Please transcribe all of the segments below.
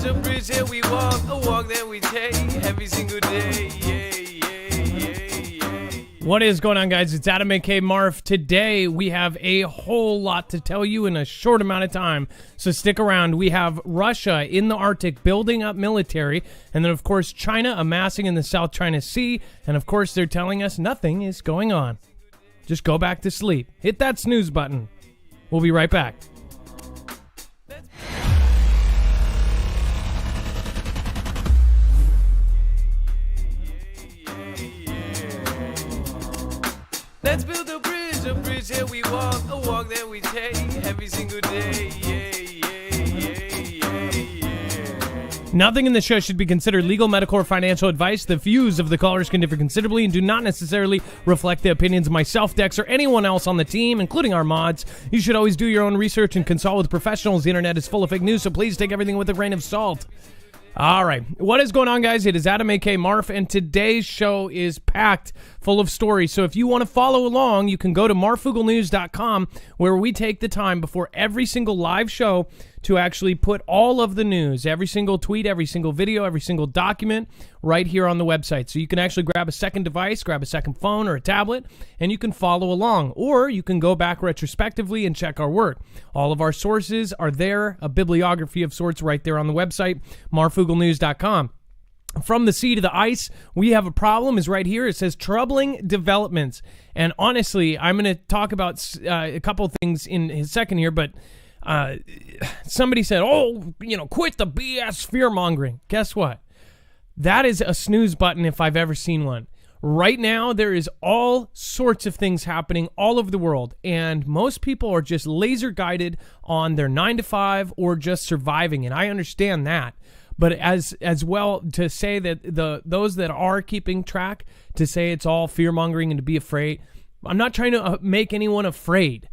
bridge, a bridge that we walk, a walk that we take every single day. What is going on, guys? It's Adam and Marf. Today, we have a whole lot to tell you in a short amount of time, so stick around. We have Russia in the Arctic building up military, and then, of course, China amassing in the South China Sea, and, of course, they're telling us nothing is going on. Just go back to sleep. Hit that snooze button. We'll be right back. Let's build a bridge that we walk, a walk that we take every single day. Nothing in the show should be considered legal, medical, or financial advice. The views of the callers can differ considerably and do not necessarily reflect the opinions of myself, Dex, or anyone else on the team, including our mods. You should always do your own research and consult with professionals. The internet is full of fake news, so please take everything with a grain of salt. All right. What is going on, guys? It is Adam A.K. Marf, and today's show is packed full of stories. So if you want to follow along, you can go to marfooglenews.com, where we take the time before every single live show to actually put all of the news, every single tweet, every single video, every single document right here on the website. So you can actually grab a second device, grab a second phone or a tablet, and you can follow along. Or you can go back retrospectively and check our work. All of our sources are there, a bibliography of sorts right there on the website, marfooglenews.com. From the sea to the ice, we have a problem is right here. It says troubling developments. And honestly, I'm going to talk about a couple of things in a second here, but somebody said, quit the BS fear-mongering. Guess what? That is a snooze button if I've ever seen one. Right now, there is all sorts of things happening all over the world, and most people are just laser-guided on their 9-to-5 or just surviving, and I understand that. But as well, to say that those that are keeping track, to say it's all fear-mongering and to be afraid, I'm not trying to make anyone afraid.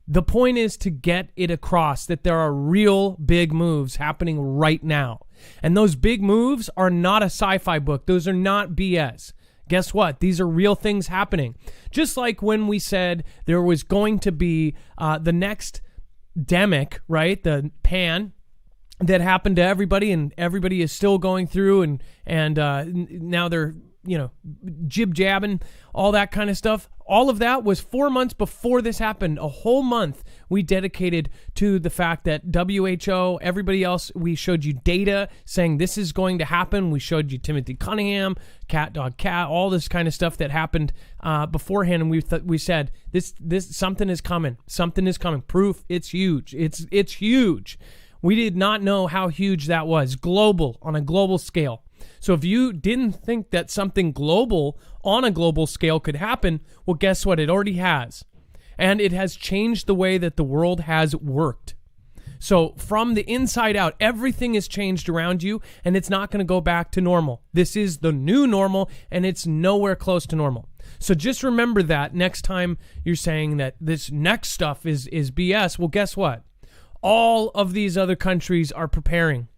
The point is to get it across that there are real big moves happening right now. And those big moves are not a sci-fi book. Those are not BS. Guess what? These are real things happening. Just like when we said there was going to be the next demic, right? The pan that happened to everybody, and everybody is still going through, and now they're, jib-jabbing, all that kind of stuff. All of that was 4 months before this happened. A whole month we dedicated to the fact that WHO, everybody else, we showed you data saying this is going to happen. We showed you Timothy Cunningham, cat, dog, cat, all this kind of stuff that happened beforehand. And we said, this something is coming. Something is coming. Proof it's huge. It's huge. We did not know how huge that was. Global, on a global scale. So if you didn't think that something global on a global scale could happen, well, guess what? It already has. And it has changed the way that the world has worked. So from the inside out, everything has changed around you, and it's not going to go back to normal. This is the new normal, and it's nowhere close to normal. So just remember that next time you're saying that this next stuff is BS. Well, guess what? All of these other countries are preparing.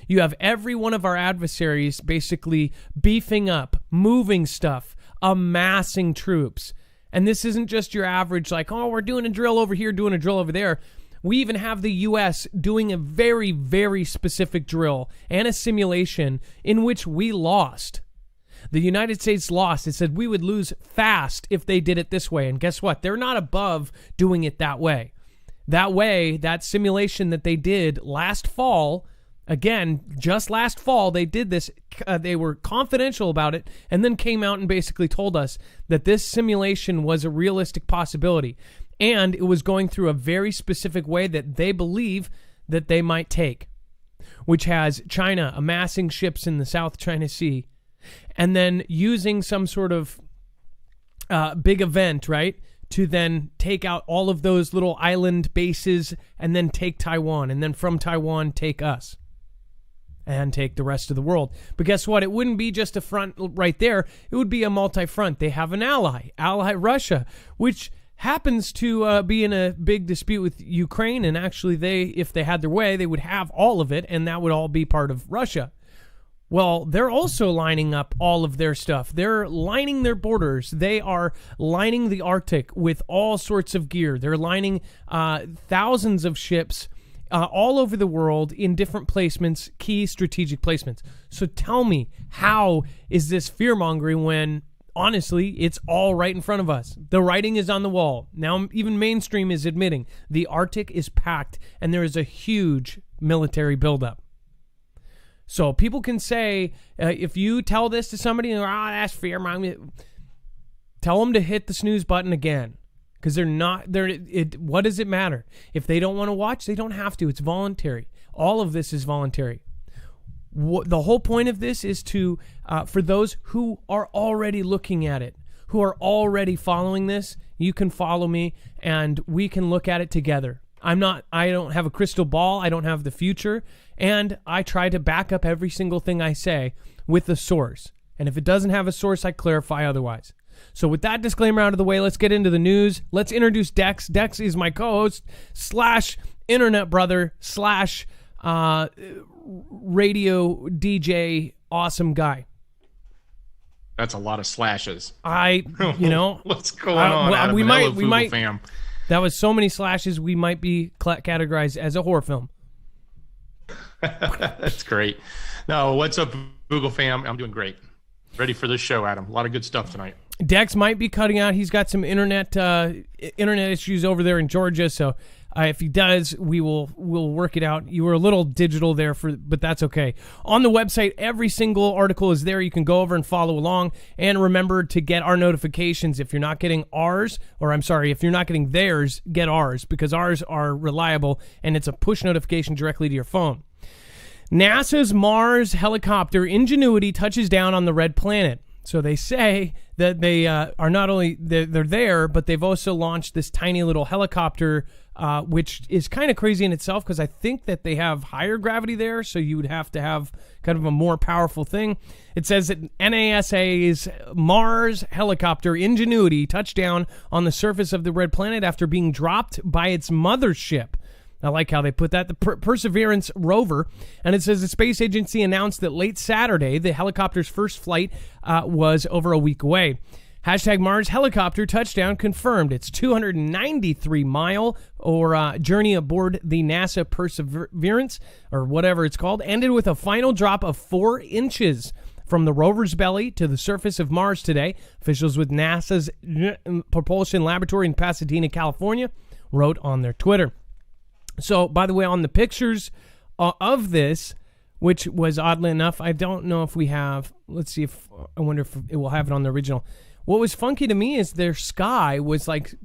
You have every one of our adversaries basically beefing up, moving stuff, amassing troops. And this isn't just your average, we're doing a drill over here, doing a drill over there. We even have the U.S. doing a very, very specific drill and a simulation in which we lost. The United States lost. It said we would lose fast if they did it this way. And guess what? They're not above doing it that way. That way, that simulation that they did last fall, again, just last fall, they did this. They were confidential about it and then came out and basically told us that this simulation was a realistic possibility. And it was going through a very specific way that they believe that they might take, which has China amassing ships in the South China Sea and then using some sort of big event, right, to then take out all of those little island bases and then take Taiwan, and then from Taiwan take us and take the rest of the world. But guess what? It wouldn't be just a front right there. It would be a multi-front. They have an ally Russia, which happens to be in a big dispute with Ukraine, and actually if they had their way, they would have all of it, and that would all be part of Russia. Well, they're also lining up all of their stuff. They're lining their borders. They are lining the Arctic with all sorts of gear. They're lining thousands of ships all over the world in different placements, key strategic placements. So tell me, how is this fear-mongering when, honestly, it's all right in front of us? The writing is on the wall. Now even mainstream is admitting the Arctic is packed and there is a huge military buildup. So people can say, if you tell this to somebody, that's fear-mongering, tell them to hit the snooze button again. Because what does it matter? If they don't want to watch, they don't have to. It's voluntary. All of this is voluntary. The whole point of this is to, for those who are already looking at it, who are already following this, you can follow me and we can look at it together. I don't have a crystal ball. I don't have the future. And I try to back up every single thing I say with a source. And if it doesn't have a source, I clarify otherwise. So with that disclaimer out of the way, let's get into the news. Let's introduce Dex. Dex is my co-host / internet brother / radio DJ awesome guy. That's a lot of slashes. What's going on? Adam we might. Fam. That was so many slashes. We might be categorized as a horror film. That's great. No, what's up, Google fam? I'm doing great. Ready for this show, Adam. A lot of good stuff tonight. Dex might be cutting out. He's got some internet issues over there in Georgia, so if he does, we'll work it out. You were a little digital there, but that's okay. On the website, every single article is there. You can go over and follow along, and remember to get our notifications. If you're not getting ours, if you're not getting theirs, get ours, because ours are reliable, and it's a push notification directly to your phone. NASA's Mars helicopter Ingenuity touches down on the red planet. So they say that they are not only they're there, but they've also launched this tiny little helicopter, which is kind of crazy in itself because I think that they have higher gravity there, so you would have to have kind of a more powerful thing. It says that NASA's Mars helicopter Ingenuity touched down on the surface of the red planet after being dropped by its mothership. I like how they put that, the Perseverance rover. And it says the space agency announced that late Saturday, the helicopter's first flight was over a week away. Hashtag Mars helicopter touchdown confirmed. Its 293-mile journey aboard the NASA Perseverance, or whatever it's called, ended with a final drop of 4 inches from the rover's belly to the surface of Mars today. Officials with NASA's Propulsion Laboratory in Pasadena, California, wrote on their Twitter. So, by the way, on the pictures of this, which was oddly enough, I don't know if we have, I wonder if it will have it on the original. What was funky to me is their sky was like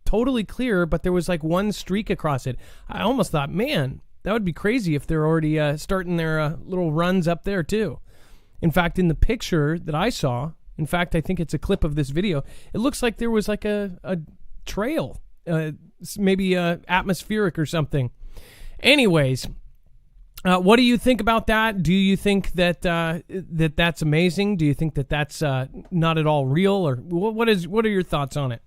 totally clear, but there was like one streak across it. I almost thought, man, that would be crazy if they're already starting their little runs up there too. In fact, in the picture that I saw, I think it's a clip of this video, it looks like there was like a trail. Maybe atmospheric or something. Anyways, what do you think about that? Do you think that that's amazing? Do you think that that's not at all real? Or what are your thoughts on it?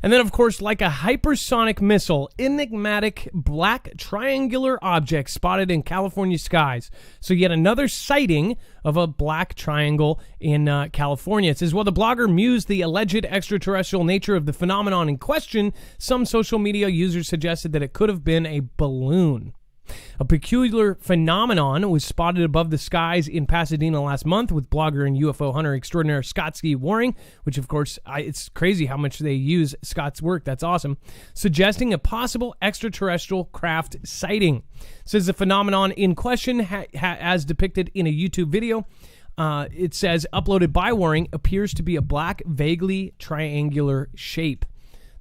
And then, of course, like a hypersonic missile, enigmatic black triangular object spotted in California skies. So yet another sighting of a black triangle in California. It says, while the blogger mused the alleged extraterrestrial nature of the phenomenon in question, some social media users suggested that it could have been a balloon. A peculiar phenomenon was spotted above the skies in Pasadena last month with blogger and UFO hunter extraordinaire Scott Ski Waring, which of course, it's crazy how much they use Scott's work. That's awesome. Suggesting a possible extraterrestrial craft sighting. Says the phenomenon in question, as depicted in a YouTube video, it says uploaded by Waring, appears to be a black, vaguely triangular shape.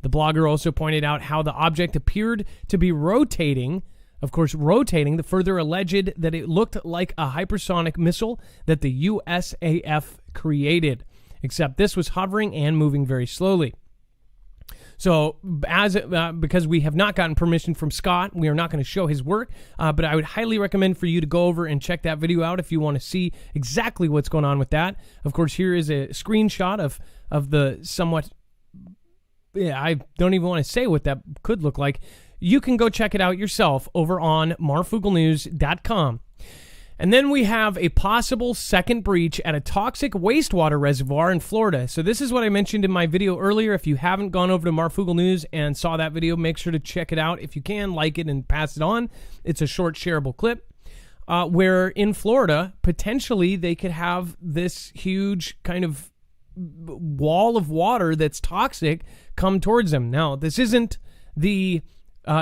The blogger also pointed out how the object appeared to be rotating. Of course, rotating, the further alleged that it looked like a hypersonic missile that the USAF created, except this was hovering and moving very slowly. So, because we have not gotten permission from Scott, we are not going to show his work, but I would highly recommend for you to go over and check that video out if you want to see exactly what's going on with that. Of course, here is a screenshot of the somewhat, I don't even want to say what that could look like. You can go check it out yourself over on marfooglenews.com. And then we have a possible second breach at a toxic wastewater reservoir in Florida. So this is what I mentioned in my video earlier. If you haven't gone over to Marfoogle News and saw that video, make sure to check it out. If you can, like it and pass it on. It's a short shareable clip where in Florida, potentially they could have this huge kind of wall of water that's toxic come towards them. Now, this isn't the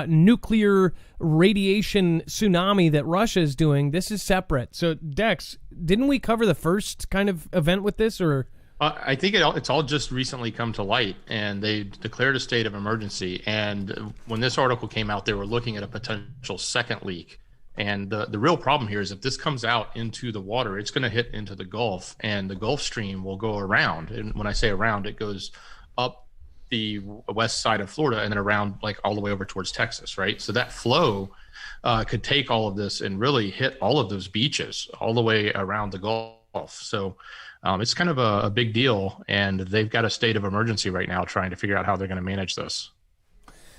nuclear radiation tsunami that Russia is doing. This is separate. So, Dex, didn't we cover the first kind of event with this, or? I think it's all just recently come to light, and they declared a state of emergency. And when this article came out, they were looking at a potential second leak. And the real problem here is if this comes out into the water, it's going to hit into the Gulf, and the Gulf Stream will go around. And when I say around, it goes up the west side of Florida and then around like all the way over towards Texas, right? So that flow could take all of this and really hit all of those beaches all the way around the Gulf. So it's kind of a big deal, and they've got a state of emergency right now trying to figure out how they're going to manage this.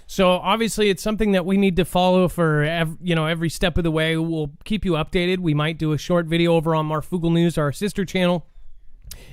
So obviously it's something that we need to follow for every step of the way. We'll keep you updated. We might do a short video over on Marfoogle News, our sister channel,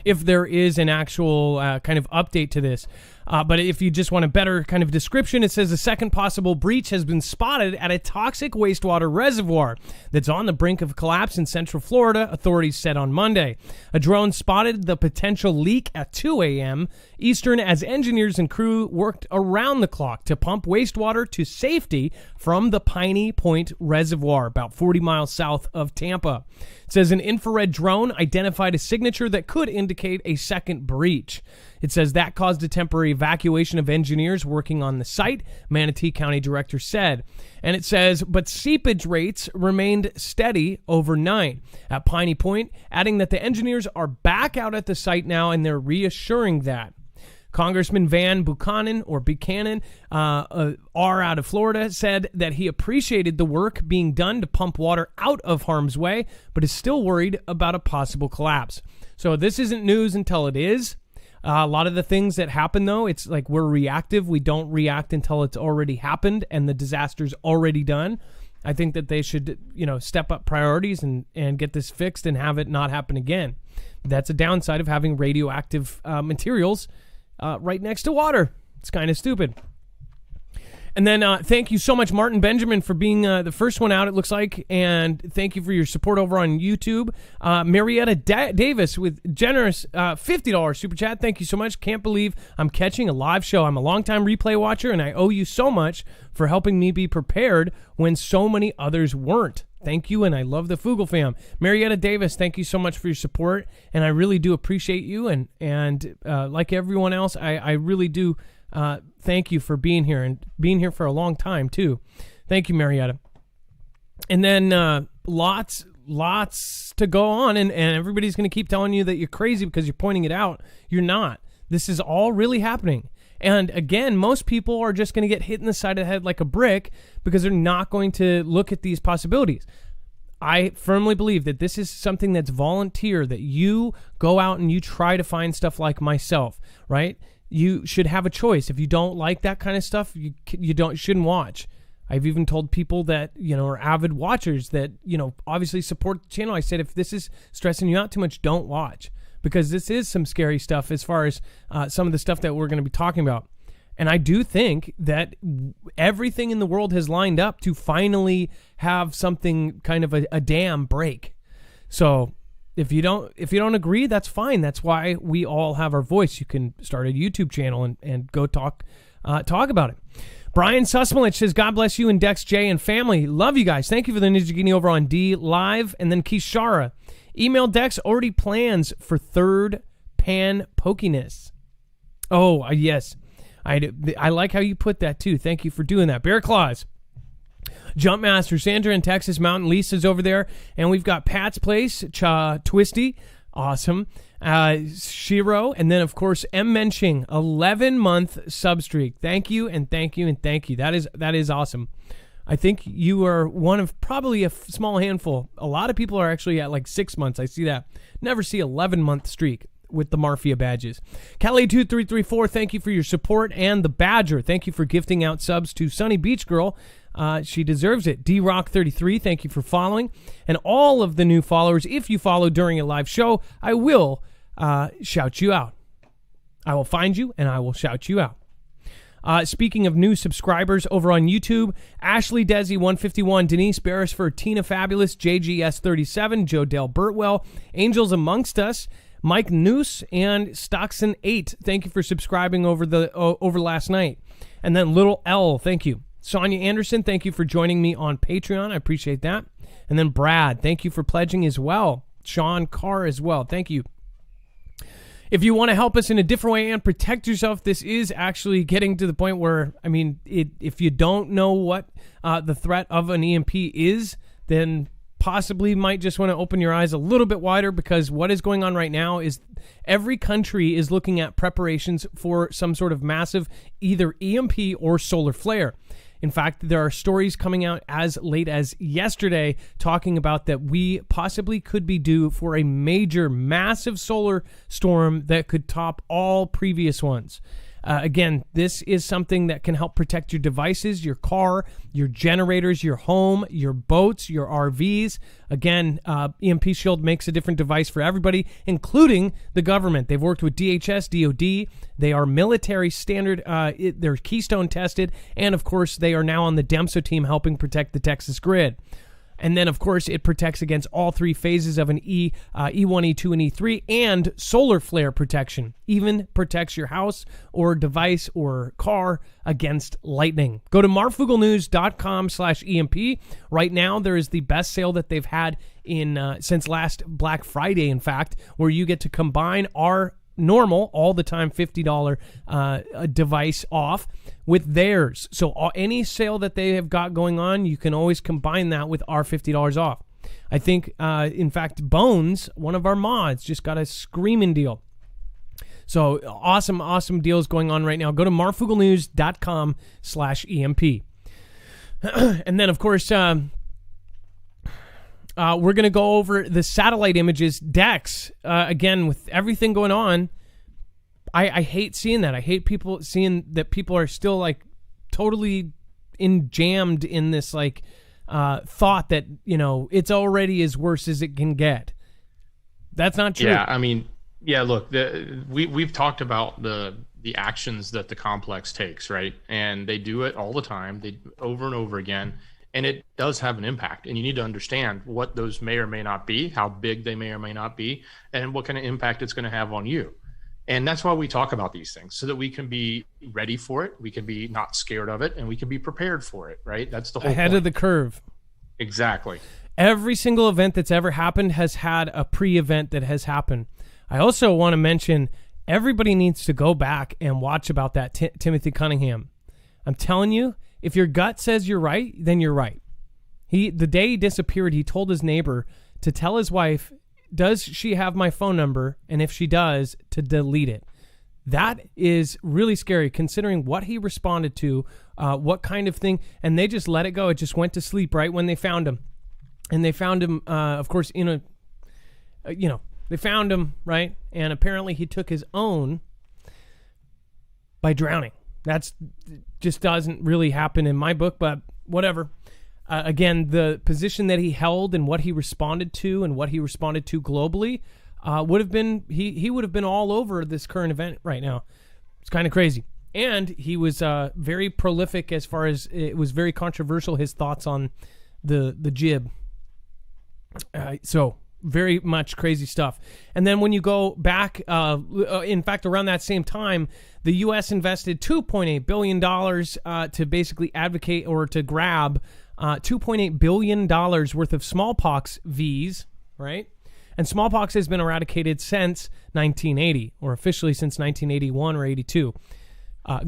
if there is an actual kind of update to this. But if you just want a better kind of description, it says a second possible breach has been spotted at a toxic wastewater reservoir that's on the brink of collapse in central Florida, authorities said on Monday. A drone spotted the potential leak at 2 a.m. Eastern as engineers and crew worked around the clock to pump wastewater to safety from the Piney Point Reservoir, about 40 miles south of Tampa. It says an infrared drone identified a signature that could indicate a second breach. It says that caused a temporary evacuation of engineers working on the site, Manatee County director said. And it says, but seepage rates remained steady overnight at Piney Point, adding that the engineers are back out at the site now and they're reassuring that. Congressman Van Buchanan, out of Florida, said that he appreciated the work being done to pump water out of harm's way, but is still worried about a possible collapse. So this isn't news until it is. A lot of the things that happen, though, it's like we're reactive. We don't react until it's already happened and the disaster's already done. I think that they should, step up priorities and get this fixed and have it not happen again. That's a downside of having radioactive materials right next to water. It's kind of stupid. And then thank you so much, Martin Benjamin, for being the first one out, it looks like. And thank you for your support over on YouTube. Marietta Davis with generous $50 super chat. Thank you so much. Can't believe I'm catching a live show. I'm a longtime replay watcher, and I owe you so much for helping me be prepared when so many others weren't. Thank you, and I love the Foogle fam. Marietta Davis, thank you so much for your support, and I really do appreciate you. And like everyone else, I really do thank you for being here and being here for a long time too. Thank you, Marietta. And then lots to go on, and everybody's going to keep telling you that you're crazy because you're pointing it out. You're not. This is all really happening. And again, most people are just going to get hit in the side of the head like a brick because they're not going to look at these possibilities. I firmly believe that this is something that's volunteer, that you go out and you try to find stuff like myself, right? You should have a choice. If you don't like that kind of stuff, you shouldn't watch. I've even told people that, are avid watchers that, obviously support the channel. I said, if this is stressing you out too much, don't watch, because this is some scary stuff as far as some of the stuff that we're going to be talking about. And I do think that everything in the world has lined up to finally have something kind of a dam break. So if you don't agree, that's fine. That's why we all have our voice. You can start a YouTube channel and go talk about it. Brian Susmalich says, God bless you and Dex, J, and family. Love you guys. Thank you for the Nijigini over on D Live. And then Kishara, email Dex, already plans for third pan pokiness. Oh, yes. I like how you put that, too. Thank you for doing that. Bear Claws. Jumpmaster, Sandra in Texas Mountain, Lisa's over there. And we've got Pat's Place, Twisty. Awesome. Shiro. And then, of course, M. Menching, 11-month substreak. Thank you, and thank you, and thank you. That is awesome. I think you are one of probably a small handful. A lot of people are actually at like 6 months. I see that. Never see 11-month streak with the Marfia badges. Kelly2334, thank you for your support. And the Badger, thank you for gifting out subs to Sunny Beach Girl. She deserves it. DRock33, thank you for following. And all of the new followers, if you follow during a live show, I will shout you out. I will find you and I will shout you out. Speaking of new subscribers over on YouTube, Ashley Desi 151, Denise Beresford, Tina Fabulous, JGS 37, Joe Dale Burtwell, Angels Amongst Us, Mike Noose, and Stockson 8. Thank you for subscribing over last night. And then Little L, thank you. Sonia Anderson, thank you for joining me on Patreon. I appreciate that. And then Brad, thank you for pledging as well. Sean Carr as well. Thank you. If you want to help us in a different way and protect yourself, this is actually getting to the point where, I mean, if you don't know what the threat of an EMP is, then possibly might just want to open your eyes a little bit wider, because what is going on right now is every country is looking at preparations for some sort of massive either EMP or solar flare. In fact, there are stories coming out as late as yesterday talking about that we possibly could be due for a major, massive solar storm that could top all previous ones. Again, this is something that can help protect your devices, your car, your generators, your home, your boats, your RVs. Again, EMP Shield makes a different device for everybody, including the government. They've worked with DHS, DOD. They are military standard. They're Keystone tested. And, of course, they are now on the DEMSO team helping protect the Texas grid. And then, of course, it protects against all three phases of an E1, E2, and E3, and solar flare protection. Even protects your house or device or car against lightning. Go to marfooglenews.com/EMP. Right now, there is the best sale that they've had since last Black Friday, in fact, where you get to combine our normal, all the time $50 device off with theirs. So any sale that they have got going on, you can always combine that with our $50 off. I think, in fact, Bones, one of our mods, just got a screaming deal. So awesome deals going on right now. Go to marfooglenews.com/EMP. And then, of course, we're going to go over the satellite images. Dex, again, with everything going on, I hate seeing that. I hate people seeing that people are still, like, totally jammed in this, like, thought that, you know, it's already as worse as it can get. That's not true. Yeah, I mean, yeah, look, we've talked about the actions that the complex takes, right? And they do it all the time, over and over again. And it does have an impact, and you need to understand what those may or may not be, how big they may or may not be, and what kind of impact it's going to have on you. And that's why we talk about these things, so that we can be ready for it, we can be not scared of it, and we can be prepared for it, right? That's the whole ahead point. of the curve. Exactly. Every single event that's ever happened has had a pre-event that has happened. I also want to mention everybody needs to go back and watch about that Timothy Cunningham. I'm telling you, if your gut says you're right, then you're right. The day he disappeared, he told his neighbor to tell his wife, does she have my phone number? And if she does, to delete it. That is really scary, considering what he responded to, what kind of thing. And they just let it go. It just went to sleep right when they found him. And they found him, of course, in they found him, right? And apparently he took his own by drowning. That's just doesn't really happen in my book, but whatever. Again, the position that he held and what he responded to and what he responded to globally would have been, he would have been all over this current event right now. It's kind of crazy. And he was very prolific as far as, it was very controversial, his thoughts on the jib. So very much crazy stuff. And then when you go back, in fact, around that same time, the U.S. invested $2.8 billion to basically advocate or to grab $2.8 billion worth of smallpox Vs, right? And smallpox has been eradicated since 1980, or officially since 1981 or 82.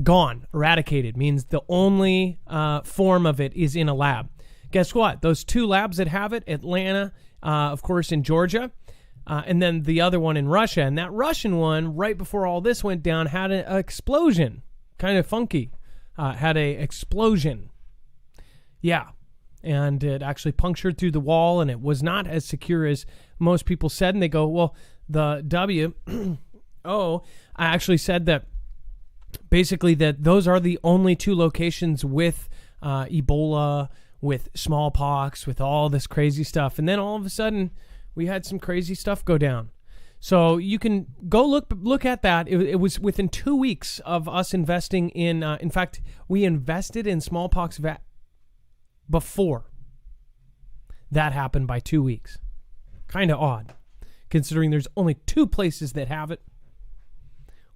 Gone, eradicated, means the only form of it is in a lab. Guess what? Those two labs that have it, Atlanta, of course, in Georgia, and then the other one in Russia. And that Russian one, right before all this went down, had an explosion. Kind of funky. Had a explosion. Yeah. And it actually punctured through the wall, and it was not as secure as most people said. And they go, well, the WHO actually said that basically that those are the only two locations with Ebola, with smallpox, with all this crazy stuff. And then all of a sudden, we had some crazy stuff go down. So you can go look at that. It was within 2 weeks of us investing in fact, we invested in smallpox before that happened by 2 weeks. Kind of odd, considering there's only 2 places that have it.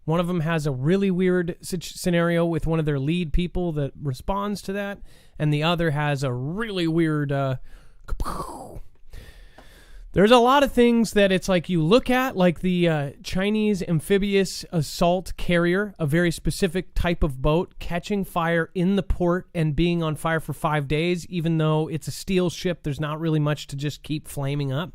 One of them has a really weird scenario with one of their lead people that responds to that, and the other has a really weird... There's a lot of things that it's like you look at, like the Chinese amphibious assault carrier, a very specific type of boat, catching fire in the port and being on fire for 5 days, even though it's a steel ship, there's not really much to just keep flaming up.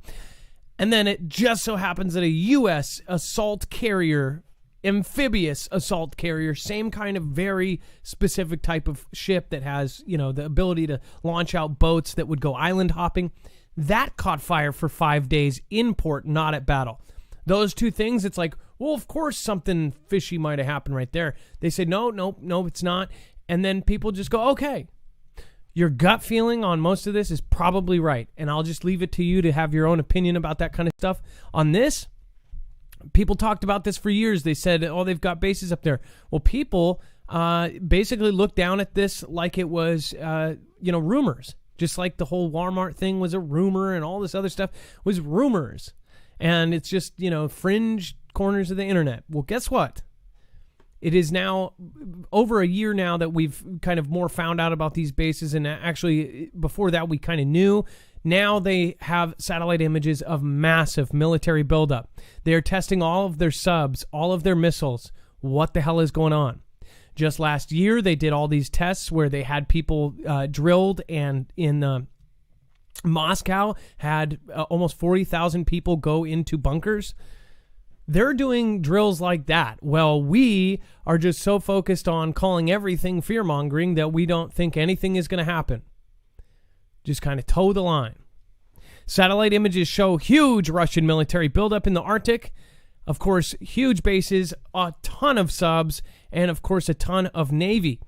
And then it just so happens that a U.S. assault carrier, amphibious assault carrier, same kind of very specific type of ship that has, the ability to launch out boats that would go island hopping, that caught fire for 5 days in port, not at battle. Those 2 things, it's like, well, of course something fishy might have happened right there. They say, no, it's not. And then people just go, okay, your gut feeling on most of this is probably right. And I'll just leave it to you to have your own opinion about that kind of stuff. On this, people talked about this for years. They said, oh, they've got bases up there. Well, people basically looked down at this like it was, rumors. Just like the whole Walmart thing was a rumor and all this other stuff was rumors. And it's just, fringe corners of the internet. Well, guess what? It is now over a year now that we've kind of more found out about these bases. And actually, before that, we kind of knew. Now they have satellite images of massive military buildup. They are testing all of their subs, all of their missiles. What the hell is going on? Just last year, they did all these tests where they had people drilled, and in Moscow had almost 40,000 people go into bunkers. They're doing drills like that. Well, we are just so focused on calling everything fear-mongering that we don't think anything is going to happen. Just kind of toe the line. Satellite images show huge Russian military buildup in the Arctic. Of course, huge bases, a ton of subs, and of course, a ton of Navy.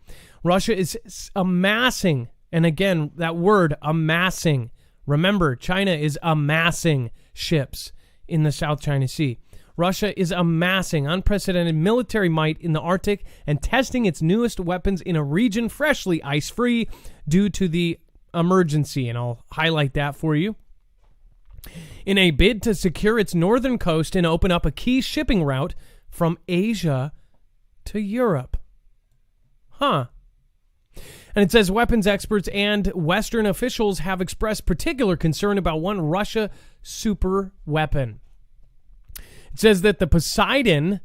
Russia is amassing, and again, that word, amassing. Remember, China is amassing ships in the South China Sea. Russia is amassing unprecedented military might in the Arctic and testing its newest weapons in a region freshly ice-free due to the emergency, and I'll highlight that for you. In a bid to secure its northern coast and open up a key shipping route from Asia to Europe. And it says weapons experts and Western officials have expressed particular concern about one Russia super weapon. It says that the Poseidon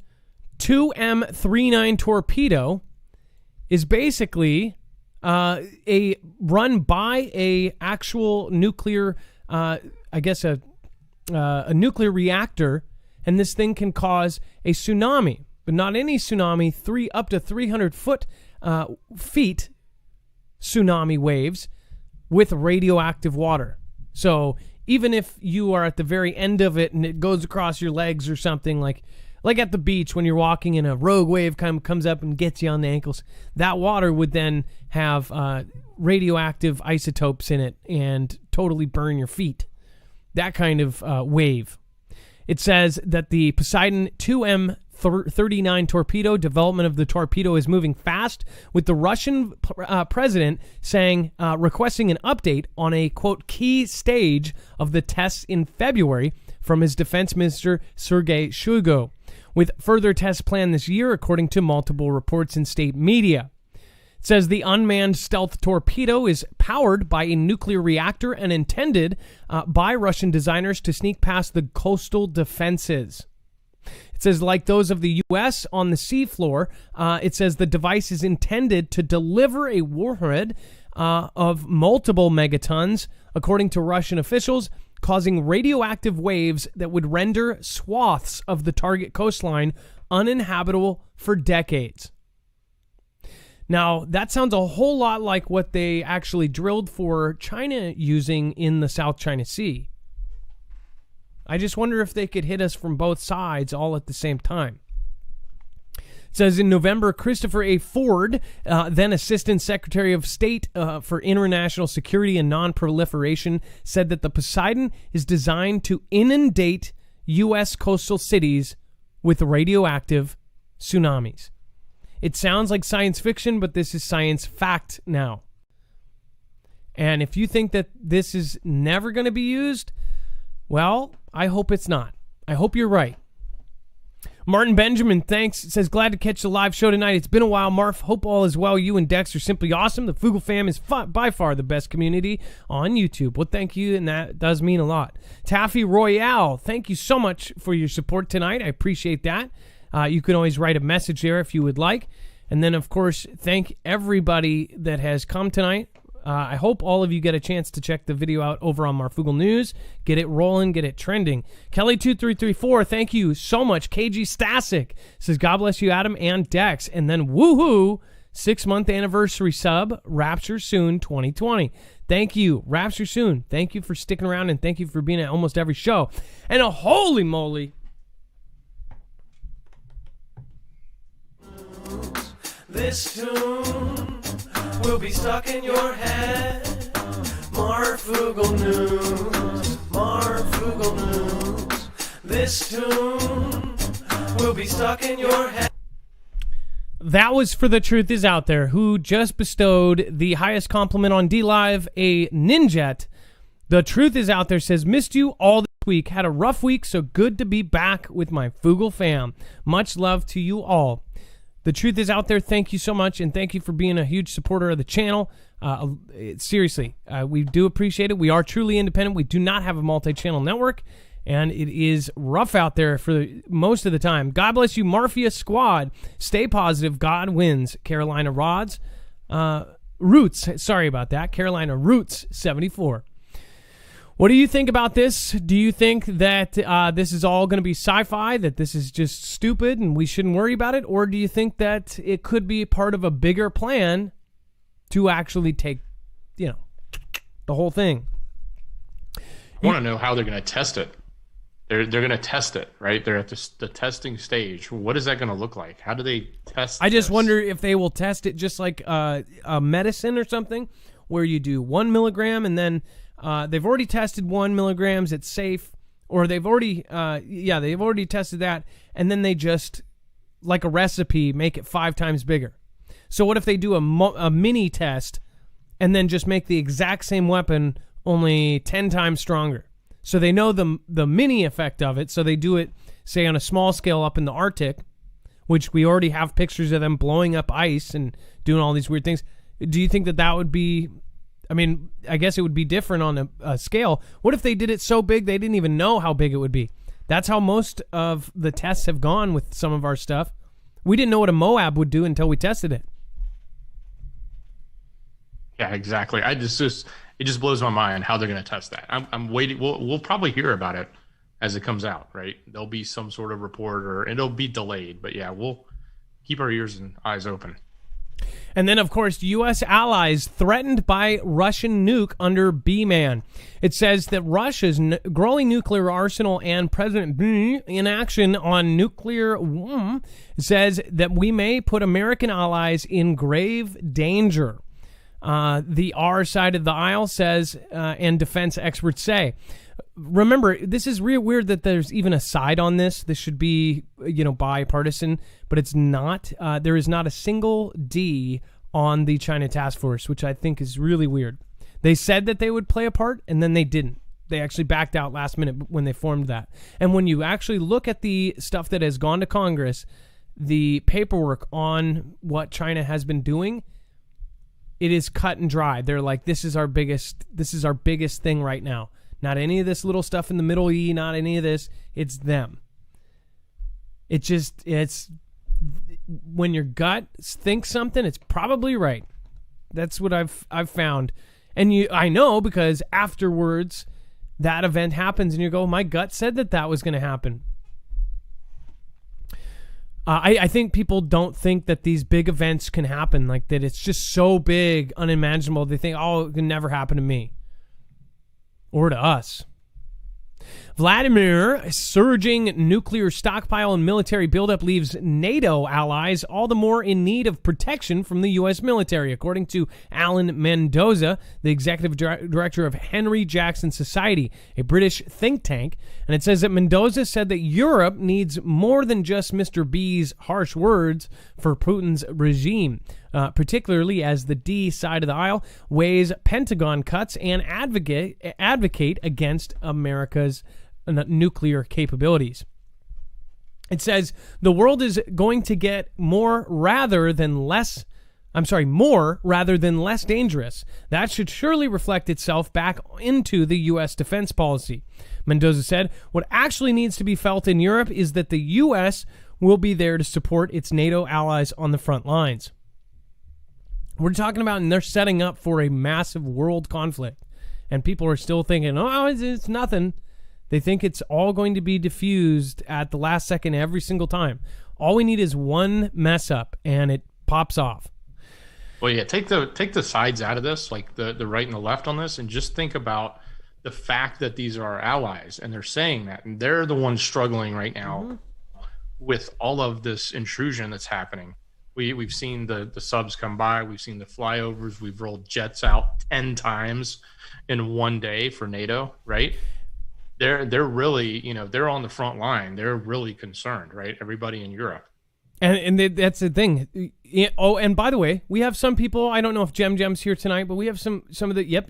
2M39 torpedo is basically a run by a actual nuclear, a nuclear reactor, and this thing can cause a tsunami, but not any tsunami, up to 300 feet tsunami waves with radioactive water. So even if you are at the very end of it and it goes across your legs or something, like at the beach when you're walking and a rogue wave comes up and gets you on the ankles, that water would then have radioactive isotopes in it and totally burn your feet. That kind of wave. It says that the Poseidon 2M39 torpedo, development of the torpedo is moving fast, with the Russian president requesting an update on a, quote, key stage of the tests in February from his defense minister, Sergei Shoigu, with further tests planned this year, according to multiple reports in state media. It says the unmanned stealth torpedo is powered by a nuclear reactor and intended by Russian designers to sneak past the coastal defenses. It says, like those of the U.S. on the seafloor, it says the device is intended to deliver a warhead of multiple megatons, according to Russian officials, causing radioactive waves that would render swaths of the target coastline uninhabitable for decades. Now, that sounds a whole lot like what they actually drilled for China using in the South China Sea. I just wonder if they could hit us from both sides all at the same time. It It says in November, Christopher A. Ford, then Assistant Secretary of State for International Security and Non-Proliferation, said that the Poseidon is designed to inundate U.S. coastal cities with radioactive tsunamis. It sounds like science fiction, but this is science fact now. And if you think that this is never going to be used, well, I hope it's not. I hope you're right. Martin Benjamin, thanks. Says, glad to catch the live show tonight. It's been a while, Marf. Hope all is well. You and Dex are simply awesome. The Foogle fam is by far the best community on YouTube. Well, thank you, and that does mean a lot. Taffy Royale, thank you so much for your support tonight. I appreciate that. You can always write a message there if you would like. And then, of course, thank everybody that has come tonight. I hope all of you get a chance to check the video out over on Marfoogle News. Get it rolling, get it trending. Kelly2334, thank you so much. KG Stasic says, God bless you, Adam and Dex. And then woohoo, 6-month anniversary sub, Rapture Soon 2020. Thank you, Rapture Soon. Thank you for sticking around, and thank you for being at almost every show. And a holy moly. This tune will be stuck in your head. Marfoogle News, Marfoogle News. This tune will be stuck in your head. That was for The Truth Is Out There, who just bestowed the highest compliment on D-Live, a Ninjet. The Truth Is Out There says, missed you all this week. Had a rough week, so good to be back with my Foogle fam. Much love to you all. The Truth Is Out There, thank you so much, and thank you for being a huge supporter of the channel. Seriously, we do appreciate it. We are truly independent. We do not have a multi-channel network, and it is rough out there for most of the time. God bless you, Marfia Squad. Stay positive. God wins. Carolina Roots. Sorry about that. Carolina Roots 74. What do you think about this? Do you think that this is all going to be sci-fi, that this is just stupid and we shouldn't worry about it? Or do you think that it could be part of a bigger plan to actually take, the whole thing? I want to know how they're going to test it. They're going to test it, right? They're at the testing stage. What is that going to look like? How do they test I just this? wonder if they will test it just like a medicine or something, where you do 1 milligram and then... they've already tested 1 milligrams. It's safe, or they've already tested that, and then they just, like a recipe, make it 5 times bigger. So what if they do a mini test, and then just make the exact same weapon only 10 times stronger? So they know the mini effect of it. So they do it, say, on a small scale up in the Arctic, which we already have pictures of them blowing up ice and doing all these weird things. Do you think that would be? I mean, I guess it would be different on a scale. What if they did it so big they didn't even know how big it would be? That's how most of the tests have gone with some of our stuff. We didn't know what a Moab would do until we tested it. Yeah, exactly. It just blows my mind how they're going to test that. I'm waiting. We'll probably hear about it as it comes out, right? There'll be some sort of report, or it'll be delayed. But yeah, we'll keep our ears and eyes open. And then, of course, U.S. allies threatened by Russian nuke under B-Man. It says that Russia's growing nuclear arsenal and President in action on nuclear says that we may put American allies in grave danger. The R side of the aisle says, and defense experts say. Remember, this is real weird that there's even a side on this. This should be, bipartisan, but it's not. There is not a single D on the China task force, which I think is really weird. They said that they would play a part, and then they didn't. They actually backed out last minute when they formed that. And when you actually look at the stuff that has gone to Congress, the paperwork on what China has been doing, it is cut and dry. They're like, this is our biggest thing right now. Not any of this little stuff in the Middle East, not any of this. It's them. It's when your gut thinks something, it's probably right. That's what I've found. And I know because afterwards that event happens and you go, my gut said that was going to happen. I think people don't think that these big events can happen, like that it's just so big, unimaginable. They think, it can never happen to me. Or to us. Vladimir, surging nuclear stockpile and military buildup leaves NATO allies all the more in need of protection from the U.S. military, according to Alan Mendoza, the executive director of Henry Jackson Society, a British think tank. And it says that Mendoza said that Europe needs more than just Mr. B's harsh words for Putin's regime, particularly as the D side of the aisle weighs Pentagon cuts and advocate against America's nuclear capabilities. It says the world is going to get more rather than less dangerous. That should surely reflect itself back into the U.S. defense policy. Mendoza said, what actually needs to be felt in Europe is that the U.S. will be there to support its NATO allies on the front lines. We're talking about, and they're setting up for a massive world conflict. And people are still thinking, oh, it's nothing. They think it's all going to be diffused at the last second every single time. All we need is one mess up, and it pops off. Well, yeah, take the sides out of this, like the right and the left on this, and just think about the fact that these are our allies, and they're saying that, and they're the ones struggling right now with all of this intrusion that's happening. We've seen the subs come by, we've seen the flyovers, we've rolled jets out 10 times in one day for NATO, right? They're really, they're on the front line. They're really concerned, right? Everybody in Europe. And that's the thing. Oh, and by the way, we have some people, I don't know if Gem's here tonight, but we have some of the,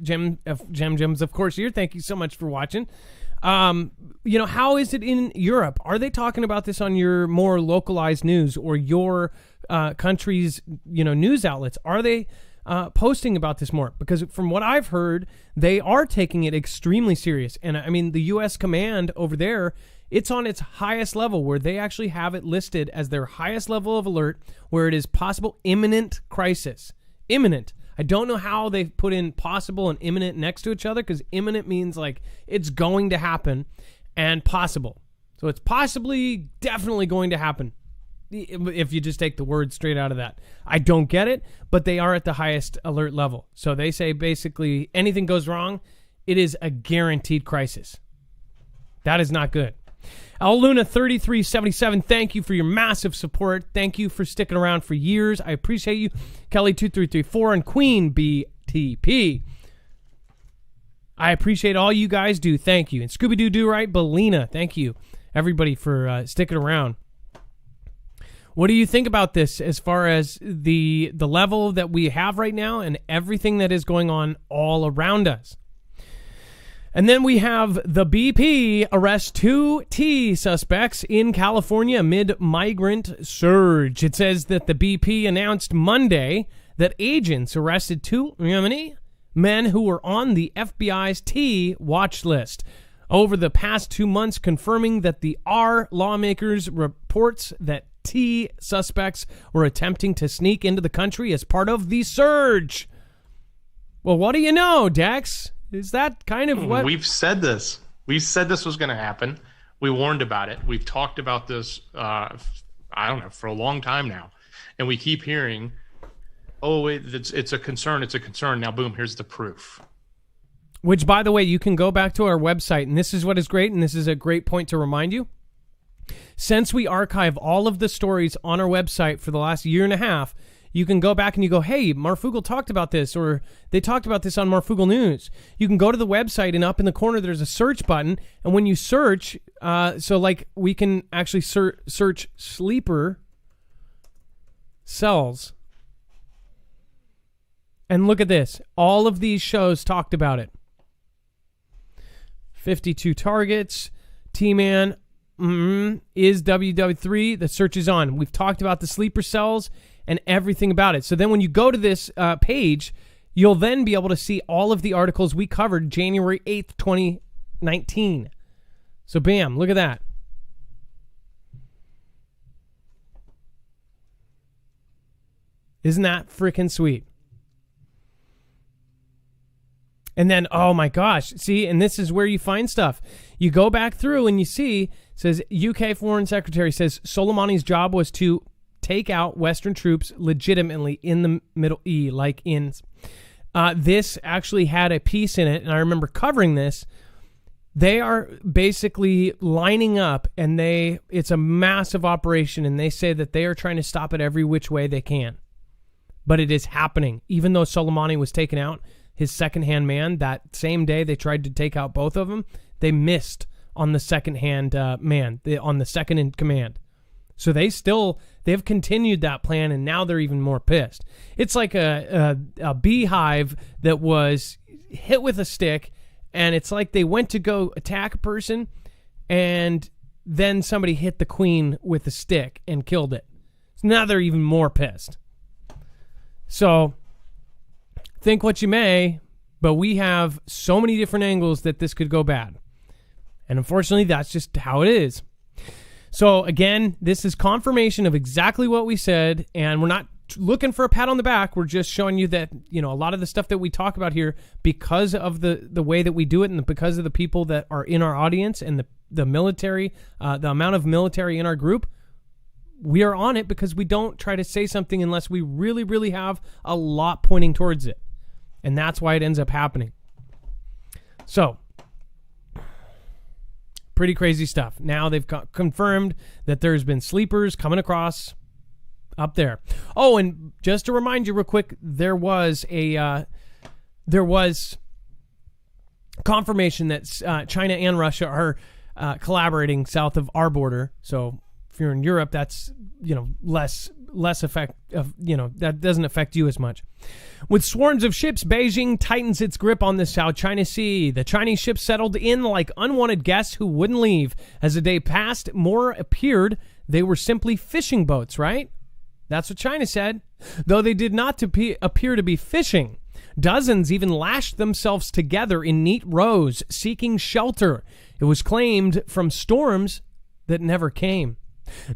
Gem's of course here. Thank you so much for watching. How is it in Europe? Are they talking about this on your more localized news or your country's, news outlets? Are they posting about this more? Because from what I've heard, they are taking it extremely serious. And I mean, the U.S. command over there, it's on its highest level, where they actually have it listed as their highest level of alert, where it is possible imminent crisis. Imminent. I don't know how they put in possible and imminent next to each other, because imminent means like it's going to happen, and possible. So it's possibly, definitely going to happen, if you just take the word straight out of that. I don't get it, but they are at the highest alert level. So they say basically anything goes wrong, it is a guaranteed crisis. That is not good. Al Luna 3377, thank you for your massive support. Thank you for sticking around for years. I appreciate you. Kelly 2334 and Queen BTP. I appreciate all you guys do. Thank you. And Scooby Doo Do Right, Belina. Thank you, everybody, for sticking around. What do you think about this as far as the level that we have right now and everything that is going on all around us? And then we have the BP arrests 2 T suspects in California amid migrant surge. It says that the BP announced Monday that agents arrested 2 men who were on the FBI's T watch list over the past 2 months, confirming that the R lawmakers reports that T suspects were attempting to sneak into the country as part of the surge. Well, what do you know, Dex? Is that kind of what... We've said this. We said this was going to happen. We warned about it. We've talked about this, for a long time now. And we keep hearing, it's a concern, it's a concern. Now, boom, here's the proof. Which, by the way, you can go back to our website, and this is what is great, and this is a great point to remind you. Since we archive all of the stories on our website for the last year and a half, you can go back and you go, hey, Marfoogle talked about this, or they talked about this on Marfoogle News. You can go to the website, and up in the corner there's a search button, and when you search, we can actually search sleeper cells. And look at this. All of these shows talked about it. 52 targets, T-Man, is WW3, the search is on. We've talked about the sleeper cells and everything about it. So then when you go to this page, you'll then be able to see all of the articles we covered January 8th, 2019. So bam, look at that. Isn't that freaking sweet? And then, oh my gosh, see, and this is where you find stuff. You go back through and you see, it says UK Foreign Secretary says Soleimani's job was to take out Western troops legitimately in the Middle East, like in... this actually had a piece in it, and I remember covering this. They are basically lining up, and it's a massive operation, and they say that they are trying to stop it every which way they can. But it is happening. Even though Soleimani was taken out, his second-hand man, that same day they tried to take out both of them, they missed on the second-hand man, on the second in command. So they've continued that plan, and now they're even more pissed. It's like a beehive that was hit with a stick, and it's like they went to go attack a person, and then somebody hit the queen with a stick and killed it. So now they're even more pissed. So think what you may, but we have so many different angles that this could go bad. And unfortunately, that's just how it is. So again, this is confirmation of exactly what we said, and we're not looking for a pat on the back. We're just showing you that, a lot of the stuff that we talk about here, because of the way that we do it and because of the people that are in our audience and the military, the amount of military in our group, we are on it because we don't try to say something unless we really, really have a lot pointing towards it. And that's why it ends up happening. So, pretty crazy stuff. Now they've confirmed that there's been sleepers coming across up there. Oh, and just to remind you real quick, there was confirmation that China and Russia are collaborating south of our border. So if you're in Europe, that's less effect of that doesn't affect you as much. With swarms of ships, Beijing tightens its grip on the South China Sea. The Chinese ships settled in like unwanted guests who wouldn't leave. As the day passed, more appeared they were simply fishing boats, right? That's what China said. Though they did not appear to be fishing. Dozens even lashed themselves together in neat rows, seeking shelter. It was claimed from storms that never came.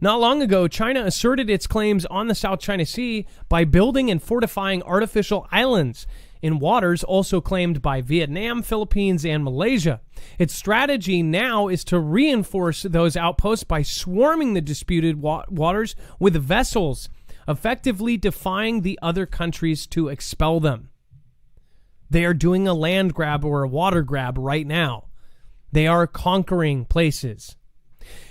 Not long ago, China asserted its claims on the South China Sea by building and fortifying artificial islands in waters also claimed by Vietnam, Philippines, and Malaysia. Its strategy now is to reinforce those outposts by swarming the disputed waters with vessels, effectively defying the other countries to expel them. They are doing a land grab or a water grab right now. They are conquering places.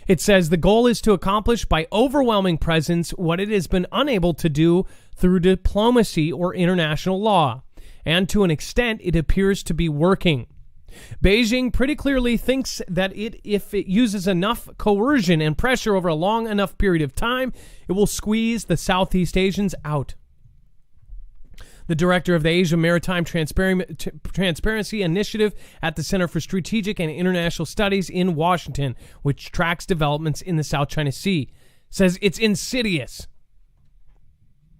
It says the goal is to accomplish by overwhelming presence what it has been unable to do through diplomacy or international law. And to an extent, it appears to be working. Beijing pretty clearly thinks that if it uses enough coercion and pressure over a long enough period of time, it will squeeze the Southeast Asians out. The director of the Asia Maritime Transparency Initiative at the Center for Strategic and International Studies in Washington, which tracks developments in the South China Sea, says it's insidious.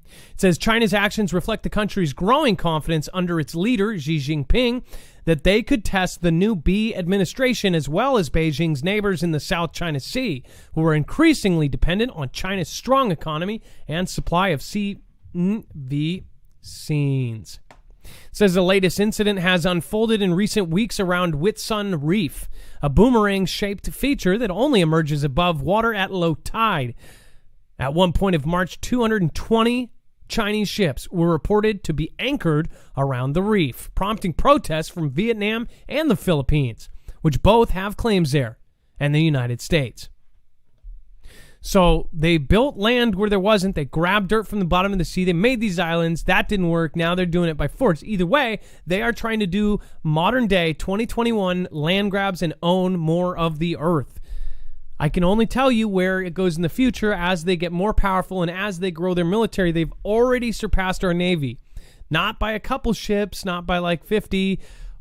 It says China's actions reflect the country's growing confidence under its leader, Xi Jinping, that they could test the new Xi administration as well as Beijing's neighbors in the South China Sea, who are increasingly dependent on China's strong economy and supply of CNV scenes. It says the latest incident has unfolded in recent weeks around Whitsun Reef, a boomerang-shaped feature that only emerges above water at low tide. At one point of March, 220 Chinese ships were reported to be anchored around the reef, prompting protests from Vietnam and the Philippines, which both have claims there, and the United States. So they built land where there wasn't. They grabbed dirt from the bottom of the sea. They made these islands. That didn't work. Now they're doing it by force. Either way, they are trying to do modern day 2021 land grabs and own more of the earth. I can only tell you where it goes in the future as they get more powerful and as they grow their military. They've already surpassed our Navy. Not by a couple ships, not by like 50,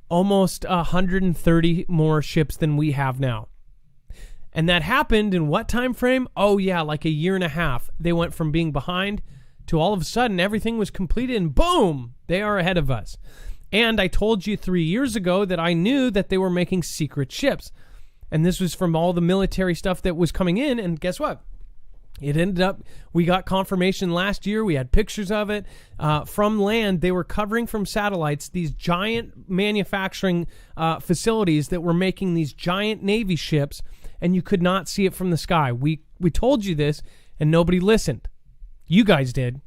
almost 130 more ships than we have now. And that happened in what time frame? Oh yeah, like a year and a half. They went from being behind to all of a sudden everything was completed and boom, they are ahead of us. And I told you 3 years ago that I knew that they were making secret ships. And this was from all the military stuff that was coming in. And guess what? It ended up, we got confirmation last year. We had pictures of it from land. They were covering from satellites these giant manufacturing facilities that were making these giant Navy ships, and you could not see it from the sky. We told you this, and nobody listened. You guys did.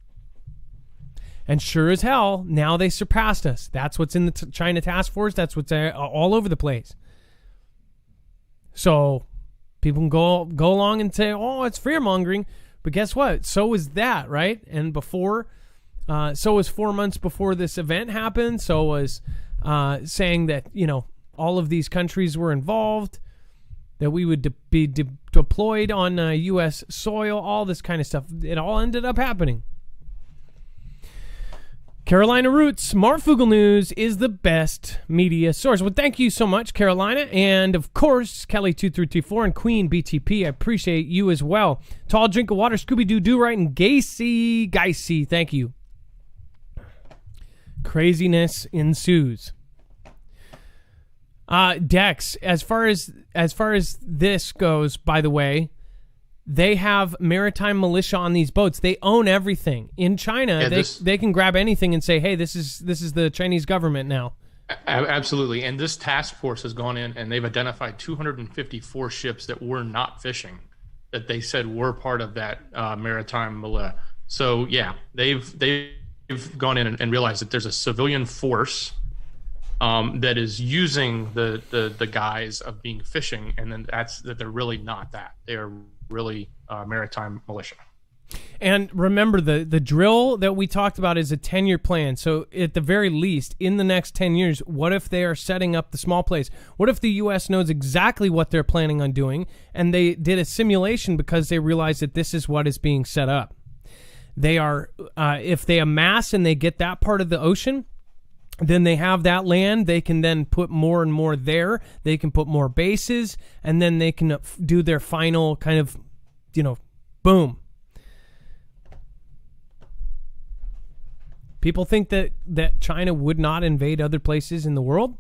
And sure as hell, now they surpassed us. That's what's in the China Task Force. That's what's all over the place. So people can go along and say, oh, it's fear-mongering. But guess what? So was that, right? And so was 4 months before this event happened. So was saying that, all of these countries were involved, that we would be deployed on U.S. soil, all this kind of stuff. It all ended up happening. Carolina Roots, Marfoogle News is the best media source. Well, thank you so much, Carolina. And, of course, Kelly2324 and Queen BTP. I appreciate you as well. Tall Drink of Water, Scooby-Doo, Do-Right, and Geisy. Thank you. Craziness ensues. Dex, as far as this goes, by the way, they have maritime militia on these boats. They own everything. In China, they can grab anything and say, hey, this is the Chinese government now. Absolutely. And this task force has gone in and they've identified 254 ships that were not fishing, that they said were part of that maritime militia. So yeah, they've gone in and realized that there's a civilian force that is using the guise of being fishing, and then that they're really not that. They are really maritime militia. And remember, the drill that we talked about is a 10-year plan. So at the very least, in the next 10 years, what if they are setting up the small plays? What if the U.S. knows exactly what they're planning on doing, and they did a simulation because they realized that this is what is being set up? They are, if they amass and they get that part of the ocean, then they have that land. They can then put more and more there. They can put more bases, and then they can do their final kind of, boom. People think that China would not invade other places in the world.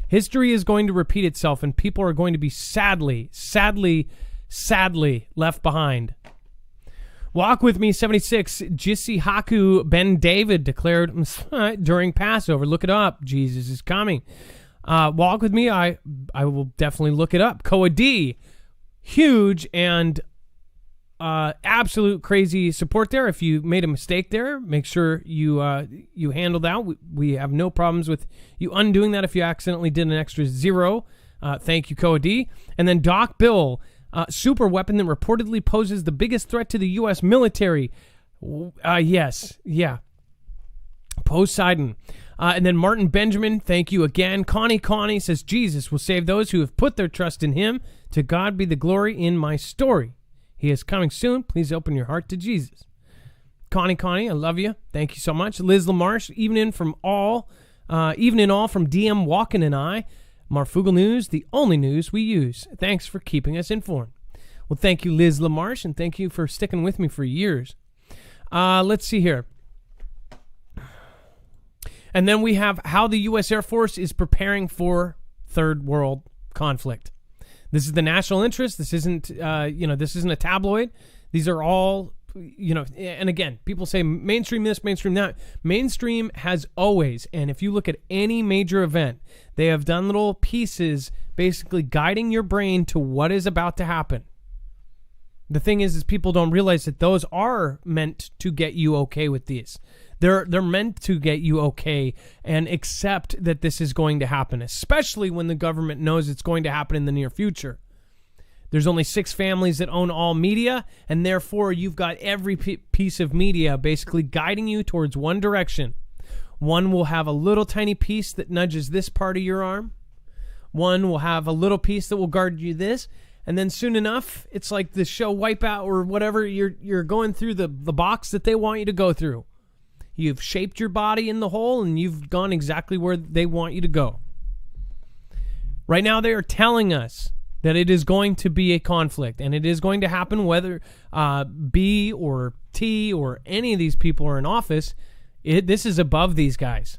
History is going to repeat itself, and people are going to be sadly left behind. Walk with me, 76. Jisi Haku Ben David declared during Passover. Look it up. Jesus is coming. Walk with me. I will definitely look it up. Koa D. Huge and absolute crazy support there. If you made a mistake there, make sure you handle that. We have no problems with you undoing that if you accidentally did an extra 0. Thank you, Koa D. And then Doc Bill. Super weapon that reportedly poses the biggest threat to the U.S. military. Yes. Yeah. Poseidon. And then Martin Benjamin, thank you again. Connie says, Jesus will save those who have put their trust in him. To God be the glory in my story. He is coming soon. Please open your heart to Jesus. Connie, I love you. Thank you so much. Liz LaMarche, evening in all from DM Walken and I. Marfoogle News, the only news we use. Thanks for keeping us informed. Well, thank you, Liz LaMarche, and thank you for sticking with me for years. Let's see here. And then we have how the U.S. Air Force is preparing for third world conflict. This is the national interest. This isn't, this isn't a tabloid. These are all, and again, people say mainstream this, mainstream that. Mainstream has always, and if you look at any major event, they have done little pieces basically guiding your brain to what is about to happen. The thing is people don't realize that those are meant to get you okay with these. They're meant to get you okay and accept that this is going to happen, especially when the government knows it's going to happen in the near future. There's only 6 families that own all media, and therefore you've got every piece of media basically guiding you towards one direction. One will have a little tiny piece that nudges this part of your arm. One will have a little piece that will guard you this. And then soon enough, it's like the show Wipeout or whatever, you're going through the box that they want you to go through. You've shaped your body in the hole, and you've gone exactly where they want you to go. Right now, they are telling us that it is going to be a conflict, and it is going to happen whether B or T or any of these people are in office. This is above these guys.